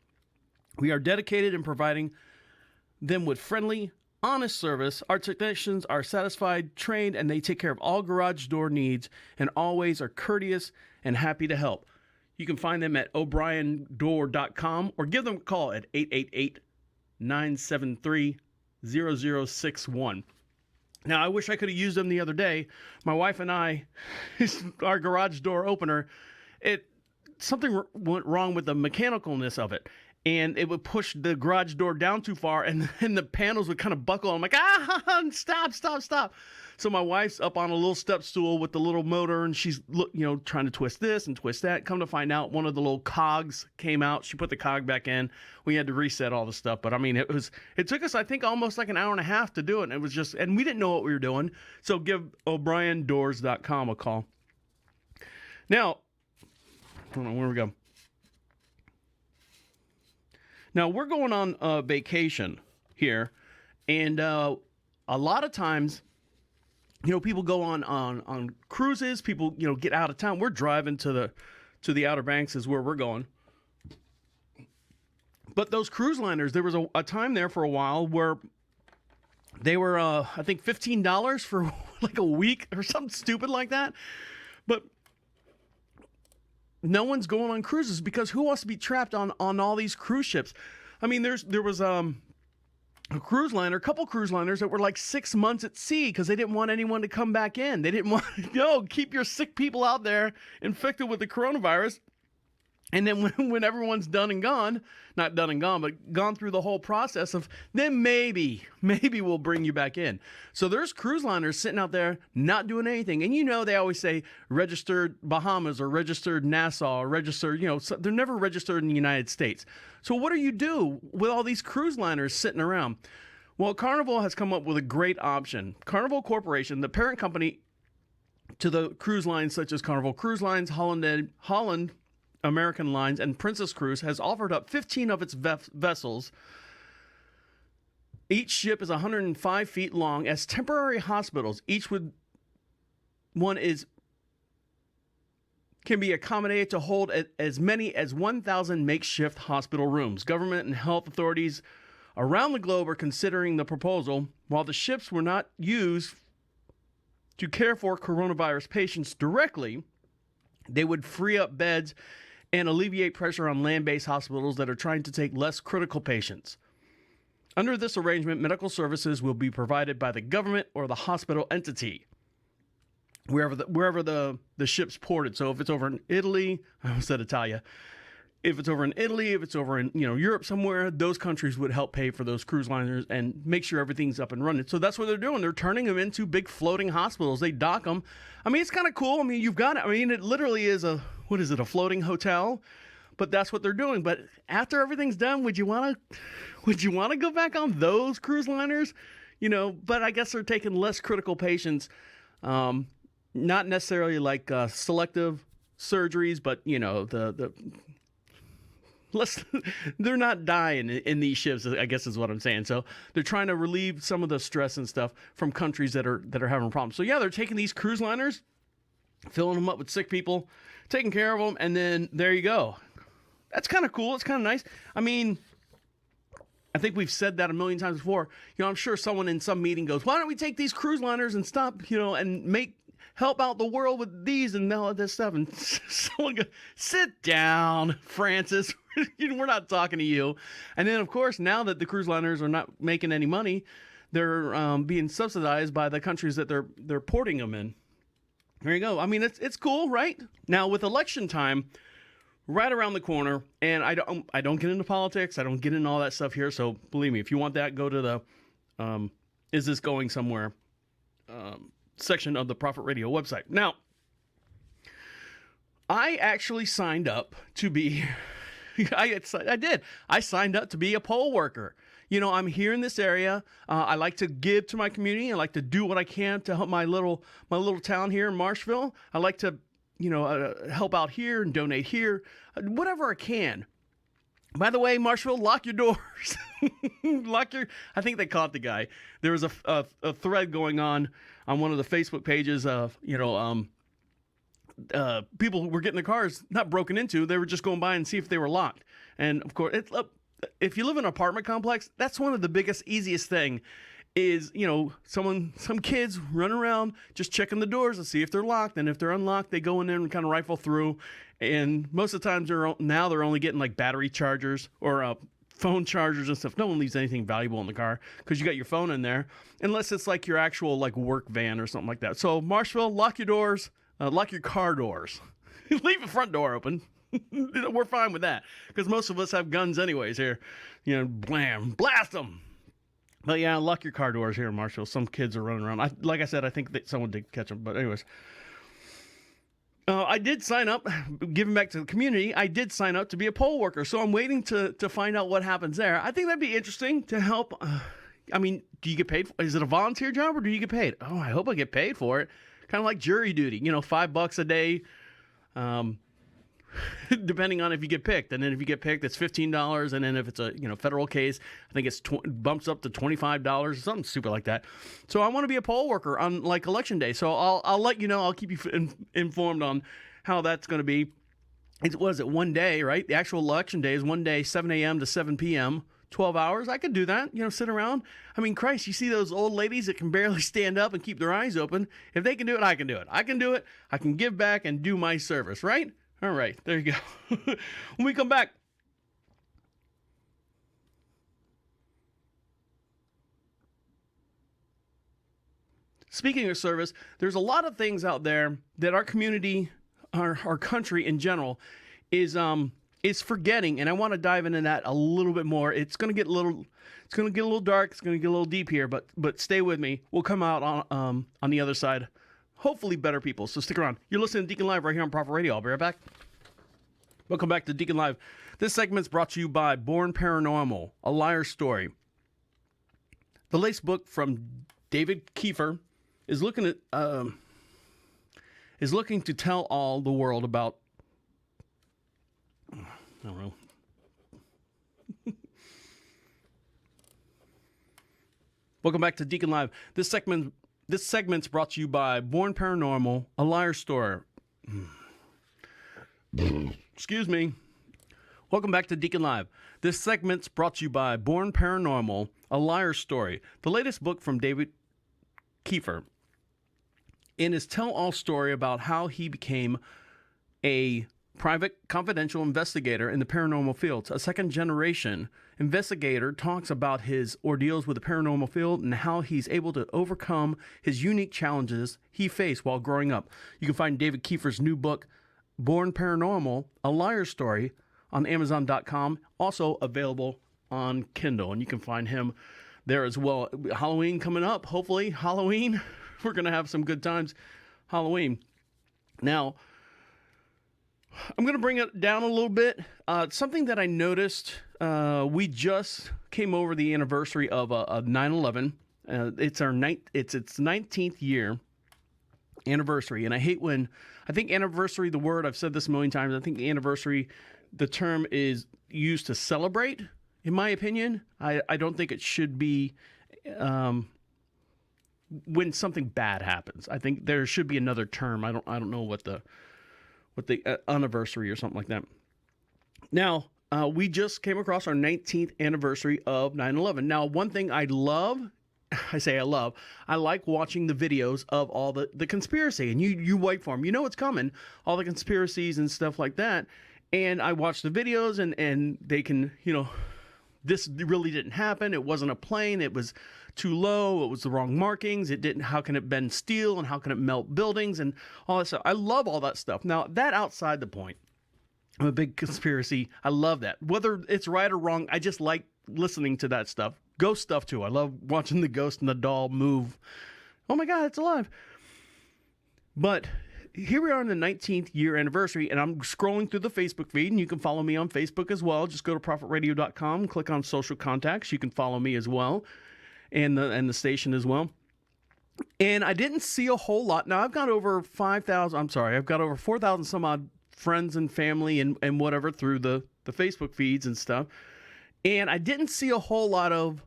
S6: We are dedicated in providing them with friendly, honest service. Our technicians are satisfied, trained, and they take care of all garage door needs and always are courteous and happy to help. You can find them at OBrienDoor.com or give them a call at 888-973-0061. Now, I wish I could have used them the other day. My wife and I, our garage door opener, something went wrong with the mechanicalness of it. And it would push the garage door down too far, and then the panels would kind of buckle. I'm like, stop. So my wife's up on a little step stool with the little motor, and she's trying to twist this and twist that. Come to find out, one of the little cogs came out. She put the cog back in. We had to reset all the stuff. But I mean, it took us, I think, almost like an hour and a half to do it. And it was and we didn't know what we were doing. So give OBrienDoors.com a call. Now, hold on, where we go? Now, we're going on a vacation here, and a lot of times, people go on cruises, people, get out of town. We're driving to the Outer Banks is where we're going. But those cruise liners, there was a time there for a while where they were, I think, $15 for like a week or something stupid like that. But no one's going on cruises because who wants to be trapped on all these cruise ships? I mean, there was a cruise liner, a couple cruise liners that were like 6 months at sea because they didn't want anyone to come back in. They didn't want, keep your sick people out there infected with the coronavirus. And then when everyone's done and gone, not done and gone, but gone through the whole process of, then maybe we'll bring you back in. So there's cruise liners sitting out there not doing anything. And they always say registered Bahamas or registered Nassau or registered, so they're never registered in the United States. So what do you do with all these cruise liners sitting around? Well, Carnival has come up with a great option. Carnival Corporation, the parent company to the cruise lines such as Carnival Cruise Lines, Holland American Lines, and Princess Cruise, has offered up 15 of its vessels. Each ship is 105 feet long as temporary hospitals. Each one can be accommodated to hold as many as 1,000 makeshift hospital rooms. Government and health authorities around the globe are considering the proposal. While the ships were not used to care for coronavirus patients directly, they would free up beds and alleviate pressure on land-based hospitals that are trying to take less critical patients. Under this arrangement, medical services will be provided by the government or the hospital entity, wherever the ship's ported. So if it's over in Italy, I almost said Italia. If it's over in Italy, if it's over in Europe somewhere, those countries would help pay for those cruise liners and make sure everything's up and running. So that's what they're doing. They're turning them into big floating hospitals. They dock them. I mean, it's kind of cool. I mean, it literally is what is it, a floating hotel? But that's what they're doing. But after everything's done, would you want to go back on those cruise liners? But I guess they're taking less critical patients, not necessarily like selective surgeries, but they're not dying in these ships, I guess is what I'm saying. So they're trying to relieve some of the stress and stuff from countries that are having problems. So yeah, they're taking these cruise liners, filling them up with sick people, taking care of them, and then there you go. That's kind of cool. It's kind of nice. I mean, I think we've said that a million times before. I'm sure someone in some meeting goes, why don't we take these cruise liners and stop, and help out the world with these and all this stuff. And someone goes, sit down, Francis. We're not talking to you. And then, of course, now that the cruise liners are not making any money, they're being subsidized by the countries that they're porting them in. There you go. I mean, it's cool, right? Now, with election time right around the corner, and I don't get into politics. I don't get into all that stuff here. So believe me, if you want that, go to the Is This Going Somewhere section of the Prophet Radio website. Now, I actually signed up to be, I did. I signed up to be a poll worker. I'm here in this area. I like to give to my community. I like to do what I can to help my little town here in Marshville. I like to help out here and donate here, whatever I can. By the way, Marshville, lock your doors. I think they caught the guy. There was a thread going on one of the Facebook pages of, people were getting their cars not broken into. They were just going by and see if they were locked. And of course, if you live in an apartment complex, that's one of the biggest, easiest thing is, some kids run around just checking the doors to see if they're locked. And if they're unlocked, they go in there and kind of rifle through. And most of the times they're only getting like battery chargers or phone chargers and stuff. No one leaves anything valuable in the car because you got your phone in there, unless it's like your actual like work van or something like that. So Marshville, lock your doors, lock your car doors, leave the front door open. We're fine with that because most of us have guns anyways here. Blam, blast them. But yeah, lock your car doors here in Marshville. Some kids are running around. Like I said, I think that someone did catch them. But anyways, I did sign up, giving back to the community. I did sign up to be a poll worker. So I'm waiting to find out what happens there. I think that'd be interesting to help. I mean, do you get paid? Is it a volunteer job or do you get paid? Oh, I hope I get paid for it. Kind of like jury duty, $5 a day. Depending on if you get picked. And then if you get picked, it's $15. And then if it's a federal case, I think it's bumps up to $25 or something stupid like that. So I want to be a poll worker on like election day. So I'll let you know. I'll keep you informed on how that's going to be. It was one day, right? The actual election day is one day, 7 a.m. to 7 p.m. 12 hours. I could do that, sit around. I mean, Christ, you see those old ladies that can barely stand up and keep their eyes open. If they can do it, I can do it. I can do it. I can give back and do my service, right? All right, there you go. When we come back, speaking of service, there's a lot of things out there that our community, our country in general, is forgetting, and I want to dive into that a little bit more. It's gonna get a little dark. It's gonna get a little deep here, but stay with me. We'll come out on the other side. Hopefully better people, so stick around. You're listening to Deacon Live right here on Prophet Radio. I'll be right back. Welcome back to Deacon Live. This segment's brought to you by Born Paranormal, A Liar Story. The latest book from David Kiefer is looking to tell all the world about, I don't know. Welcome back to Deacon Live. This segment's brought to you by Born Paranormal, A Liar Story. Excuse me. Welcome back to Deacon Live. This segment's brought to you by Born Paranormal, A Liar Story, the latest book from David Kiefer. In his tell-all story about how he became a private confidential investigator in the paranormal field, a second-generation investigator talks about his ordeals with the paranormal field and how he's able to overcome his unique challenges he faced while growing up. You can find David Kiefer's new book, Born Paranormal, A Liar Story, on Amazon.com, also available on Kindle, and you can find him there as well. Halloween coming up, hopefully. Halloween, we're going to have some good times. Halloween. Now, I'm going to bring it down a little bit. Something that I noticed, we just came over the anniversary of 9/11. It's its 19th year anniversary, and I hate when I think anniversary, the word, I've said this a million times, I think the anniversary, the term is used to celebrate, in my opinion. I don't think it should be when something bad happens. I think there should be another term. I don't know what the anniversary or something like that. Now, we just came across our 19th anniversary of 9/11. Now, one thing I like watching the videos of all the conspiracy, and you wait for them. You know it's coming, all the conspiracies and stuff like that. And I watch the videos, and they can, this really didn't happen. It wasn't a plane. It was too low. It was the wrong markings. How can it bend steel, and how can it melt buildings and all that stuff. I love all that stuff. Now, that outside the point, I'm a big conspiracy. I love that. Whether it's right or wrong, I just like listening to that stuff. Ghost stuff too. I love watching the ghost and the doll move. Oh my God, it's alive. But here we are on the 19th year anniversary, and I'm scrolling through the Facebook feed, and you can follow me on Facebook as well. Just go to profitradio.com, click on social contacts. You can follow me as well, and the station as well. And I didn't see a whole lot. Now, I've got over 4,000 some odd friends and family and whatever through the Facebook feeds and stuff. And I didn't see a whole lot of,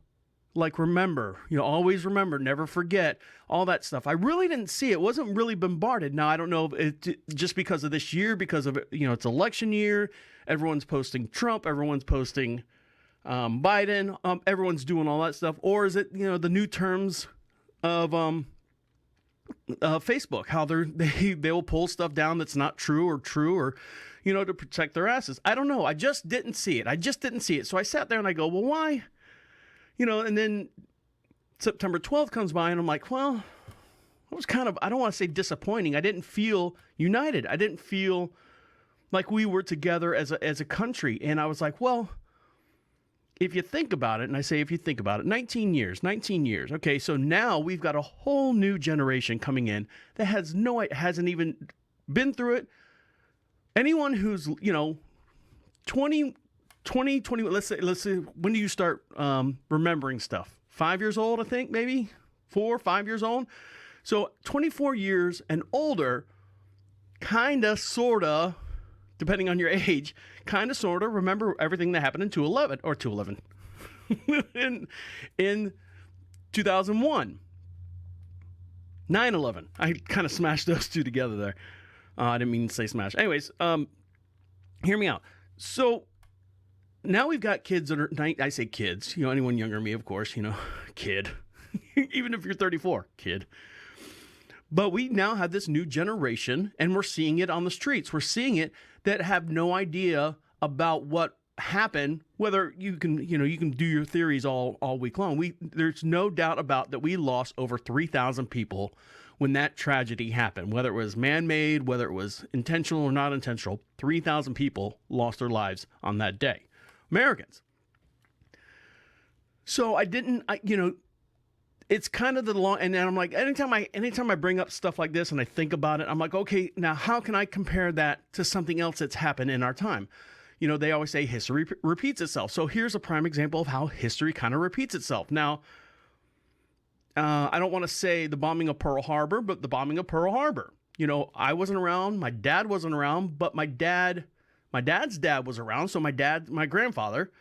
S6: like, remember, always remember, never forget, all that stuff. I really didn't see it. It wasn't really bombarded. Now, I don't know if it just because of this year, because of, it's election year, everyone's posting Trump, everyone's posting Biden, everyone's doing all that stuff. Or is it, the new terms of Facebook, how they will pull stuff down that's not true or to protect their asses. I don't know. I just didn't see it. So I sat there and I go, well, why? And then September 12th comes by and I'm like, well, it was kind of, I don't want to say disappointing. I didn't feel united. I didn't feel like we were together as a country. And I was like, well, if you think about it, and I say if you think about it, 19 years. Okay, so now we've got a whole new generation coming in that hasn't even been through it. Anyone who's, 20, let's say, when do you start remembering stuff? 5 years old, I think, maybe 4 or 5 years old. So 24 years and older, kind of, sort of, depending on your age, kind of, sort of remember everything that happened in 2/11 in 2001. 9/11. I kind of smashed those two together there. I didn't mean to say smash. Anyways, hear me out. So now we've got kids that are, I say kids, anyone younger than me, of course, kid. Even if you're 34, kid. But we now have this new generation, and we're seeing it on the streets. We're seeing it that have no idea about what happened, whether you can do your theories all week long. There's no doubt about that we lost over 3,000 people when that tragedy happened, whether it was man-made, whether it was intentional or not intentional. 3,000 people lost their lives on that day. Americans. So it's kind of the long, and then I'm like, anytime I bring up stuff like this and I think about it, I'm like, okay, now how can I compare that to something else that's happened in our time? They always say history repeats itself. So here's a prime example of how history kind of repeats itself. Now, I don't want to say the bombing of Pearl Harbor, but the bombing of Pearl Harbor. I wasn't around, my dad wasn't around, but my dad's dad was around. So my grandfather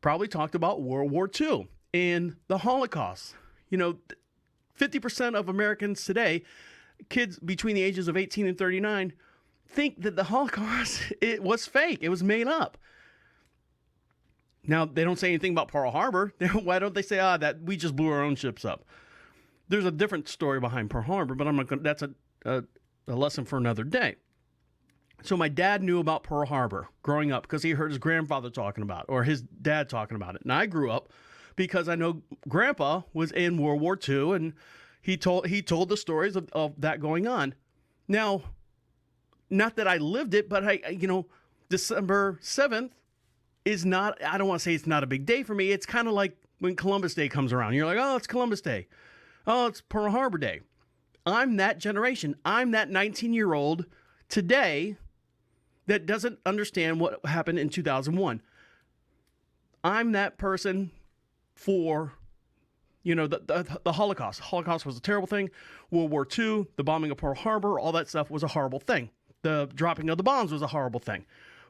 S6: probably talked about World War II and the Holocaust. 50% of Americans today, kids between the ages of 18 and 39, think that the Holocaust, it was fake. It was made up. Now, they don't say anything about Pearl Harbor. Why don't they say, that we just blew our own ships up? There's a different story behind Pearl Harbor, but I'm not going. That's a lesson for another day. So my dad knew about Pearl Harbor growing up because he heard his grandfather talking about it, or his dad talking about it. And I grew up because I know Grandpa was in World War II, and he told the stories of that going on. Now, not that I lived it, but December 7th is not, I don't want to say it's not a big day for me. It's kind of like when Columbus Day comes around. You're like, oh, it's Columbus Day. Oh, it's Pearl Harbor Day. I'm that generation. I'm that 19-year-old today that doesn't understand what happened in 2001. I'm that person for, the Holocaust. Holocaust was a terrible thing. World War II, the bombing of Pearl Harbor, all that stuff was a horrible thing. The dropping of the bombs was a horrible thing.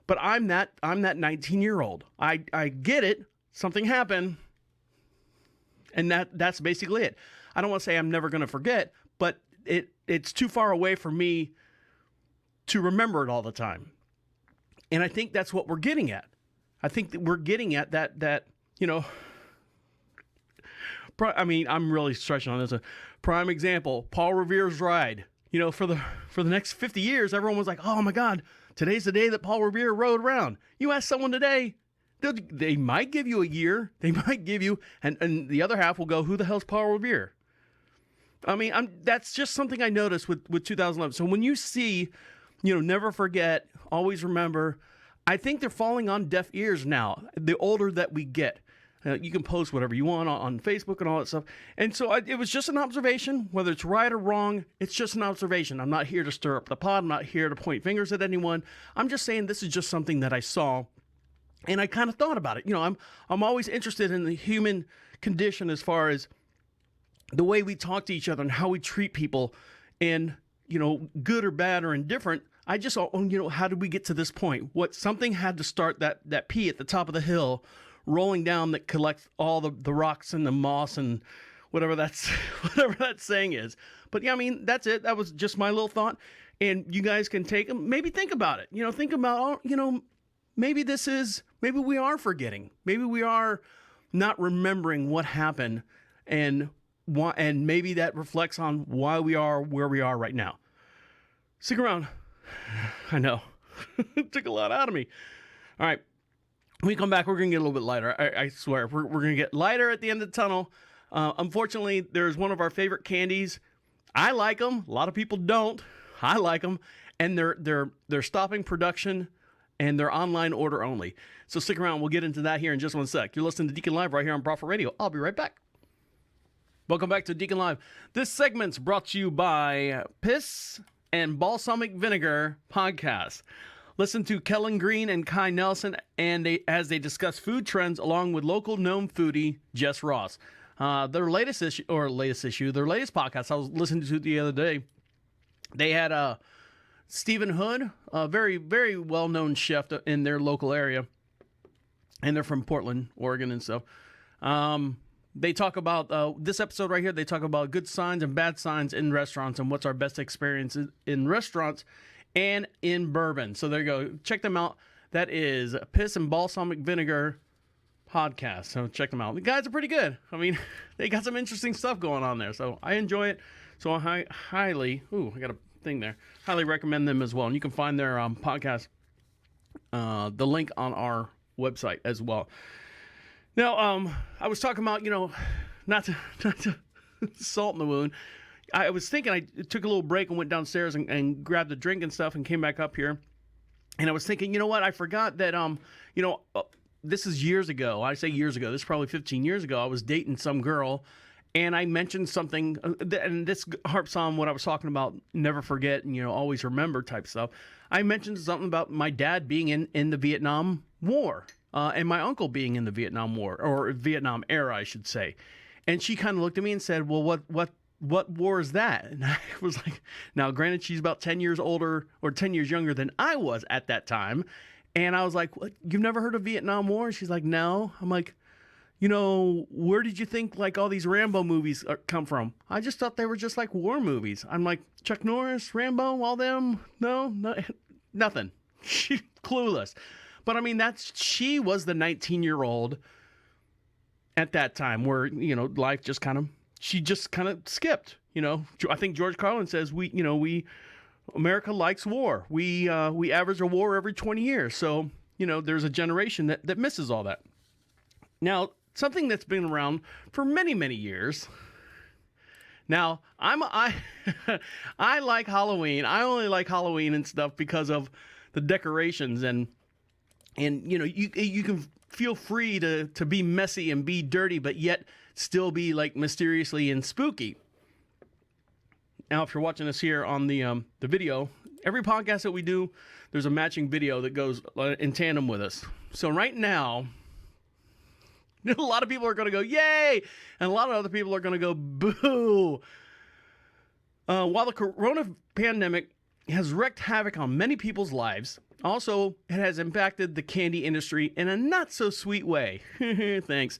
S6: But I'm that 19-year-old. I get it. Something happened. And that's basically it. I don't want to say I'm never going to forget, but it's too far away for me to remember it all the time. And I think that's what we're getting at. I think that we're getting at that I'm really stretching on this. A prime example, Paul Revere's ride. For the next 50 years, everyone was like, oh my God, today's the day that Paul Revere rode around. You ask someone today, they might give you a year. They might give you, and the other half will go, who the hell's Paul Revere? That's just something I noticed with 2011. So when you see, never forget, always remember, I think they're falling on deaf ears now, the older that we get. You can post whatever you want on Facebook and all that stuff. And so it was just an observation, whether it's right or wrong, it's just an observation. I'm not here to stir up the pot. I'm not here to point fingers at anyone. I'm just saying this is just something that I saw, and I kind of thought about it. I'm always interested in the human condition as far as the way we talk to each other and how we treat people, and, good or bad or indifferent. I just, how did we get to this point? Something had to start that P at the top of the hill rolling down that collects all the rocks and the moss and whatever that saying is. But yeah, that's it. That was just my little thought. And you guys can take them, maybe think about it. Think about, maybe we are forgetting. Maybe we are not remembering what happened, and maybe that reflects on why we are where we are right now. Stick around. I know. It took a lot out of me. All right. When we come back, we're going to get a little bit lighter. I swear. We're going to get lighter at the end of the tunnel. Unfortunately, there's one of our favorite candies. I like them. A lot of people don't. I like them. And they're stopping production, and they're online order only. So stick around. We'll get into that here in just one sec. You're listening to Deacon Live right here on Broadford Radio. I'll be right back. Welcome back to Deacon Live. This segment's brought to you by Piss and Balsamic Vinegar podcast. Listen to Kellen Green and Kai Nelson as they discuss food trends along with local known foodie Jess Ross. Their latest podcast I was listening to the other day, they had Stephen Hood, a very, very well-known chef in their local area, and they're from Portland, Oregon and stuff. They talk about, this episode right here, they talk about good signs and bad signs in restaurants and what's our best experiences in restaurants and in bourbon. So there you go. Check them out. That is Piss and Balsamic Vinegar podcast. So check them out. The guys are pretty good. They got some interesting stuff going on there. So I enjoy it. So I highly recommend them as well. And you can find their podcast, the link on our website as well. Now, I was talking about, not to salt in the wound. I was thinking, I took a little break and went downstairs and grabbed a drink and stuff and came back up here. And I was thinking, you know what? I forgot that, this is years ago. I say years ago. This is probably 15 years ago. I was dating some girl, and I mentioned something, and this harps on what I was talking about, never forget and, always remember type stuff. I mentioned something about my dad being in the Vietnam War, and my uncle being in the Vietnam War, or Vietnam era, I should say. And she kind of looked at me and said, well, what war is that? And I was like, now granted, she's about 10 years older or 10 years younger than I was at that time. And I was like, what? You've never heard of Vietnam War? And she's like, no. I'm like, where did you think like all these Rambo movies come from? I just thought they were just like war movies. I'm like, Chuck Norris, Rambo, all them? No, nothing. She's clueless. But she was the 19-year-old at that time where, life just she just kind of skipped. I think George Carlin says America likes war. We average a war every 20 years. So, there's a generation that misses all that. Now, something that's been around for many, many years. Now, I like Halloween. I only like Halloween and stuff because of the decorations and you can feel free to be messy and be dirty, but yet still be like mysteriously and spooky. Now, if you're watching this here on the video, Every podcast that we do, there's a matching video that goes in tandem with us. So right now, a lot of people are going to go, yay! And a lot of other people are going to go, boo! While the corona pandemic has wreaked havoc on many people's lives, also, it has impacted the candy industry in a not-so-sweet way. Thanks.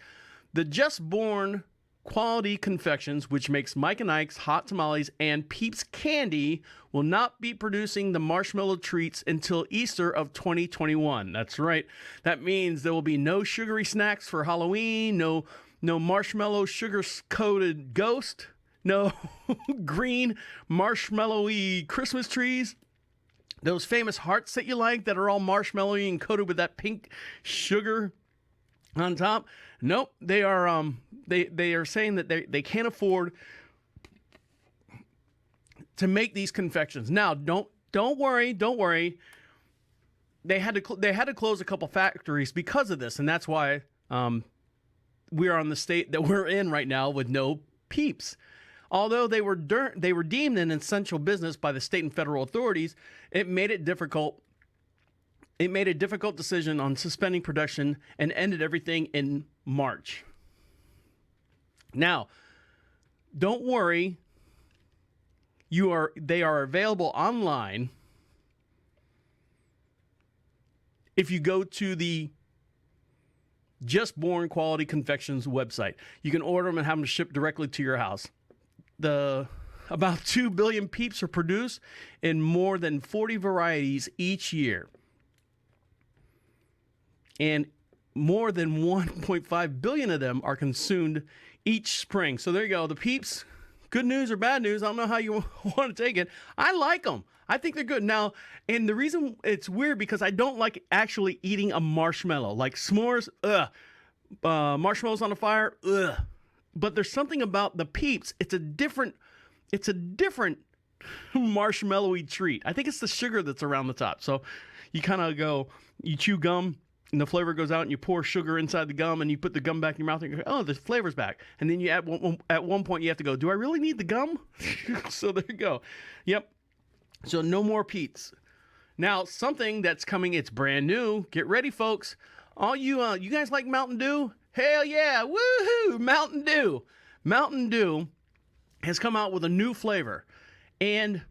S6: The Just Born Quality Confections, which makes Mike and Ike's Hot Tamales and Peeps Candy, will not be producing the marshmallow treats until Easter of 2021. That's right. That means there will be no sugary snacks for Halloween, no marshmallow sugar-coated ghost, no green marshmallowy Christmas trees, those famous hearts that you like that are all marshmallowy and coated with that pink sugar on top. Nope, they are they are saying that they can't afford to make these confections. Now, don't worry. They had to close a couple factories because of this, and that's why we are on the state that we're in right now with no Peeps. Although they were deemed an essential business by the state and federal authorities, it made it difficult. It made a difficult decision on suspending production and ended everything in March. Now, don't worry. They are available online. If you go to the Just Born Quality Confections website, you can order them and have them shipped directly to your house. About 2 billion Peeps are produced in more than 40 varieties each year. And more than 1.5 billion of them are consumed each spring. So there you go. The Peeps, good news or bad news, I don't know how you want to take it. I like them. I think they're good. Now, and the reason it's weird because I don't like actually eating a marshmallow. Like s'mores, marshmallows on the fire, ugh. But there's something about the Peeps. It's a different marshmallowy treat. I think it's the sugar that's around the top. So you kind of you chew gum and the flavor goes out and you pour sugar inside the gum and you put the gum back in your mouth and you go, oh, the flavor's back. And then at one point you have to go, do I really need the gum? So there you go. Yep. So no more Peeps. Now, something that's coming, it's brand new. Get ready, folks. All you guys like Mountain Dew? Hell yeah, woohoo, Mountain Dew. Mountain Dew has come out with a new flavor. And,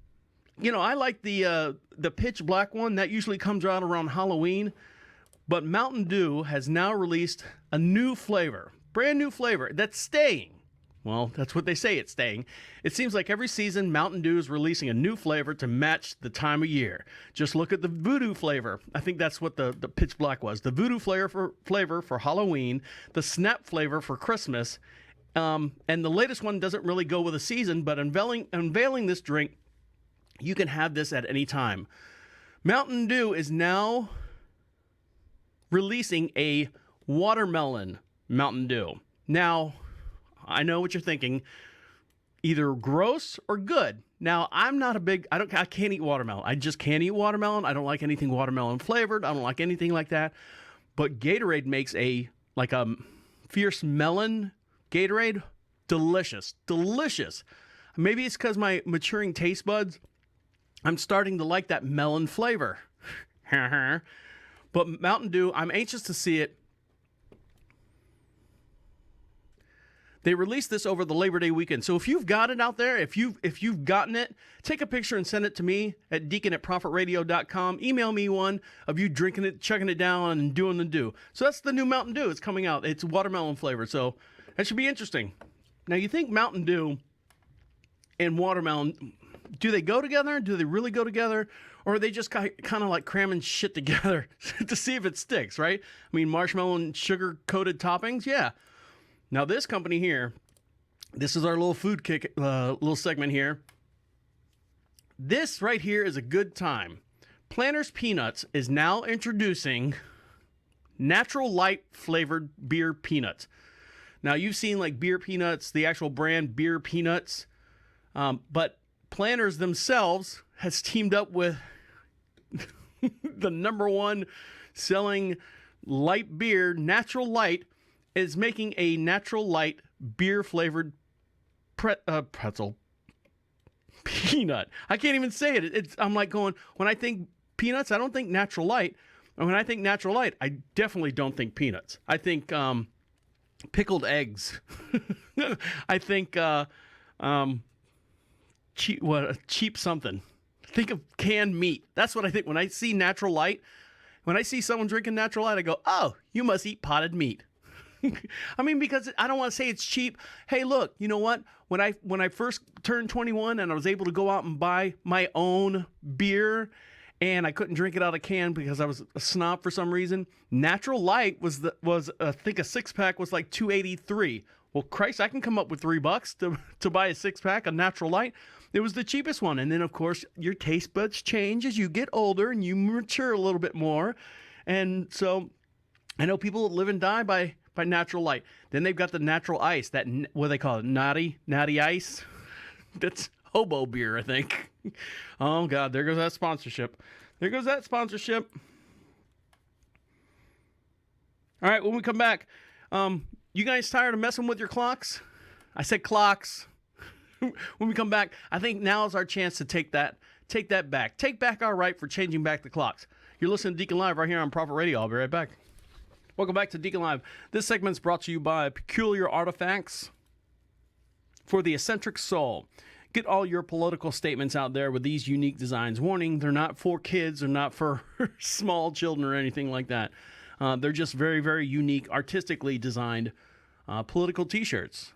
S6: I like the pitch black one. That usually comes out around Halloween. But Mountain Dew has now released a new flavor, brand new flavor that's staying. Well, that's what they say, it's staying. It seems like every season, Mountain Dew is releasing a new flavor to match the time of year. Just look at the Voodoo flavor. I think that's what the Pitch Black was. The Voodoo flavor for Halloween, the Snap flavor for Christmas, and the latest one doesn't really go with a season, but unveiling this drink, you can have this at any time. Mountain Dew is now releasing a watermelon Mountain Dew. Now, I know what you're thinking. Either gross or good. Now, I can't eat watermelon. I just can't eat watermelon. I don't like anything watermelon flavored. I don't like anything like that. But Gatorade makes a fierce melon Gatorade. Delicious. Delicious. Maybe it's because my maturing taste buds, I'm starting to like that melon flavor. But Mountain Dew, I'm anxious to see it. They released this over the Labor Day weekend. So if you've got it out there, if you've gotten it, take a picture and send it to me at deacon@profitradio.com. Email me one of you drinking it, chugging it down, and doing the do. So that's the new Mountain Dew. It's coming out. It's watermelon flavor. So that should be interesting. Now, you think Mountain Dew and watermelon, do they go together? Do they really go together? Or are they just kind of like cramming shit together to see if it sticks, right? I mean, marshmallow and sugar-coated toppings? Yeah. Now, this company here, this is our little food kick, little segment here. This right here is a good time. Planters Peanuts is now introducing natural light flavored beer peanuts. Now, you've seen like beer peanuts, the actual brand beer peanuts, but Planters themselves has teamed up with the number one selling light beer, Natural Light, is making a natural light beer flavored pretzel. Peanut. I can't even say it. I'm like going, when I think peanuts, I don't think Natural Light. And when I think Natural Light, I definitely don't think peanuts. I think pickled eggs. I think cheap something. Think of canned meat. That's what I think when I see Natural Light. When I see someone drinking Natural Light, I go, oh, you must eat potted meat. I mean, because I don't want to say it's cheap. Hey, look, you know what? When I first turned 21 and I was able to go out and buy my own beer, and I couldn't drink it out of a can because I was a snob for some reason, Natural Light was I think a 6-pack was like $2.83. Well, Christ, I can come up with $3 to buy a 6-pack of Natural Light. It was the cheapest one. And then, of course, your taste buds change as you get older and you mature a little bit more. And so I know people live and die by Natural Light. Then they've got the Natural Ice, that, what do they call it, Natty Ice? That's Hobo beer, I think. Oh, God, there goes that sponsorship. There goes that sponsorship. All right, when we come back, you guys tired of messing with your clocks? I said clocks. When we come back, I think now is our chance to take that back. Take back our right for changing back the clocks. You're listening to Deacon Live right here on Prophet Radio. I'll be right back. Welcome back to Deacon Live. This segment's brought to you by Peculiar Artifacts for the Eccentric Soul. Get all your political statements out there with these unique designs. Warning, they're not for kids or not for small children or anything like that. They're just very, very unique, artistically designed political t-shirts.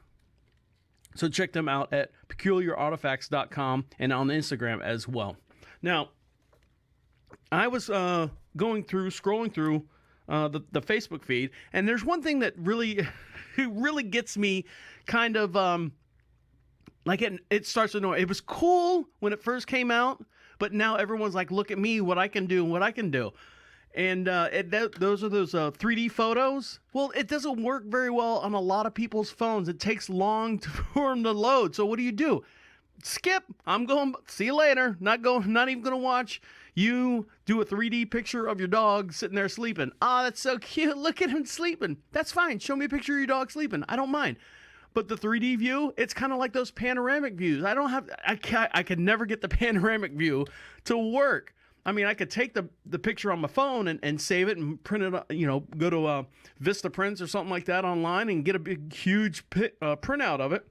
S6: So check them out at peculiarartifacts.com and on Instagram as well. Now, I was scrolling through the Facebook feed, and there's one thing that really gets me kind of it starts to annoy. It was cool when it first came out, but now everyone's like, look at me, what I can do, what I can do. And those are those 3D photos. Well, it doesn't work very well on a lot of people's phones. It takes long for them to load. So what do? Skip. I'm going. See you later. Not even going to watch you do a 3D picture of your dog sitting there sleeping. Oh, that's so cute. Look at him sleeping. That's fine. Show me a picture of your dog sleeping. I don't mind. But the 3D view, it's kind of like those panoramic views. I can never get the panoramic view to work. I mean, I could take the picture on my phone and save it and print it, go to Vista Prints or something like that online and get a big, huge printout of it.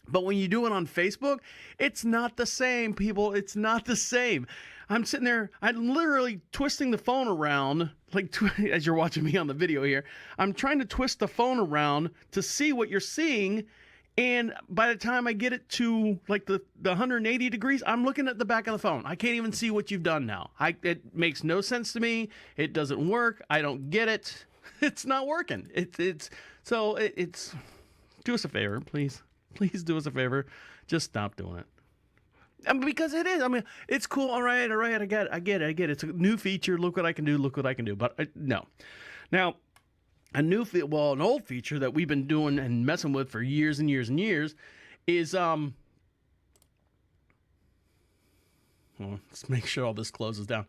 S6: But when you do it on Facebook, it's not the same, people. It's not the same. I'm sitting there, I'm literally twisting the phone around, like as you're watching me on the video here. I'm trying to twist the phone around to see what you're seeing. And by the time I get it to like the 180 degrees, I'm looking at the back of the phone. I can't even see what you've done now. It makes no sense to me. It doesn't work. I don't get it. It's not working. It's do us a favor, please. Please do us a favor. Just stop doing it. Because it is. I mean, it's cool. All right. I get it. It's a new feature. Look what I can do. But no. Now, an old feature that we've been doing and messing with for years and years and years is let's make sure all this closes down.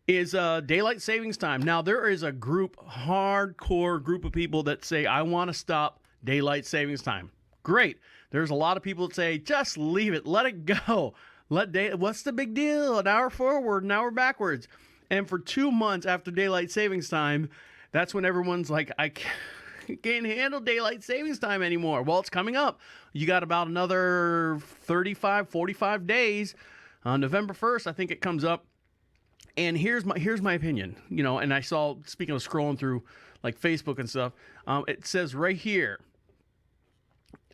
S6: Is daylight savings time. Now there is a hardcore group of people that say I want to stop daylight savings time. Great. There's a lot of people that say just leave it, let it go. What's the big deal? An hour forward, an hour backwards. And for 2 months after daylight savings time, that's when everyone's like, I can't handle daylight savings time anymore. Well, it's coming up. You got about another 35, 45 days. On November 1st, I think it comes up. And here's my opinion. And I saw, speaking of scrolling through like Facebook and stuff, it says right here,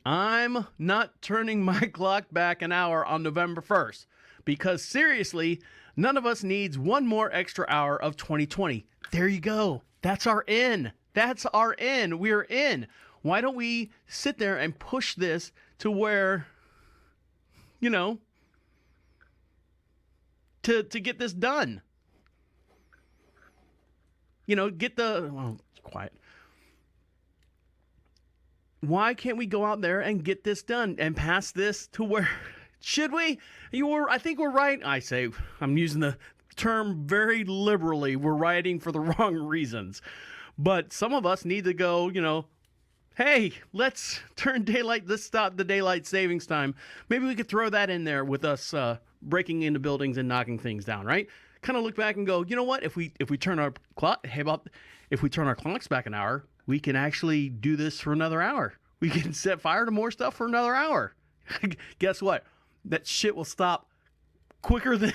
S6: I'm not turning my clock back an hour on November 1st. Because seriously, none of us needs one more extra hour of 2020. There you go. That's our in. We're in. Why don't we sit there and push this to where, to get this done? Quiet. Why can't we go out there and get this done and pass this to where, should we? I think we're right. I'm using the term very liberally. We're rioting for the wrong reasons. But some of us need to go, hey, let's stop the daylight savings time. Maybe we could throw that in there with us breaking into buildings and knocking things down, right? Kind of look back and go, you know what? If we turn our if we turn our clocks back an hour, we can actually do this for another hour. We can set fire to more stuff for another hour. Guess what? That shit will stop quicker than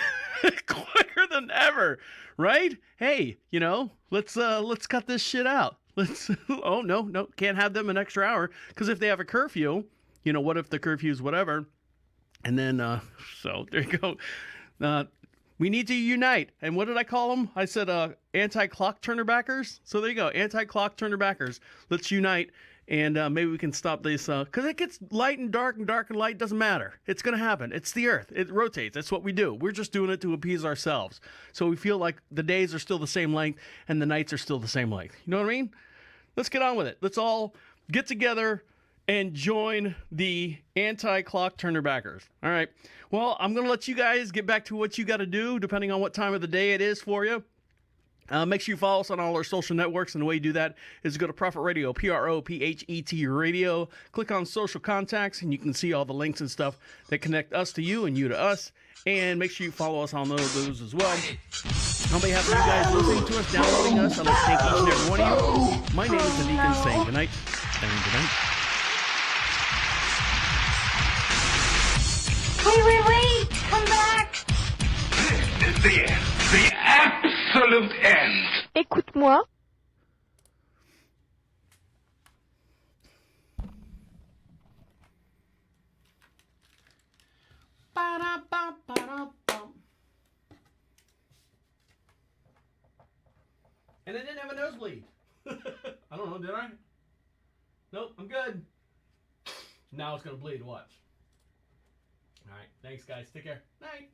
S6: ever, right? Hey, let's cut this shit out. Oh no, can't have them an extra hour, because if they have a curfew, what if the curfew's whatever? And then so there you go. We need to unite. And what did I call them? I said anti-clock turner backers. So there you go, anti-clock turner backers. Let's unite, and maybe we can stop this, because it gets light and dark and light. Doesn't matter. It's going to happen. It's the earth. It rotates. That's what we do. We're just doing it to appease ourselves. So we feel like the days are still the same length and the nights are still the same length. You know what I mean? Let's get on with it. Let's all get together and join the anti-clock turner backers. All right. Well, I'm going to let you guys get back to what you got to do, depending on what time of the day it is for you. Make sure you follow us on all our social networks, and the way you do that is go to Prophet Radio, PROPHET Radio. Click on social contacts, and you can see all the links and stuff that connect us to you and you to us. And make sure you follow us on those as well. On behalf of you guys listening to us, downloading us, I'd like to thank each and every one of you. My name is the Deacon, saying goodnight and goodnight.
S4: Wait! Come back!
S5: This is the end. The absolute end.
S4: Écoute-moi.
S6: And I didn't have a nosebleed. I don't know, did I? Nope, I'm good. Now it's going to bleed. Watch. All right. Thanks, guys. Take care. Night.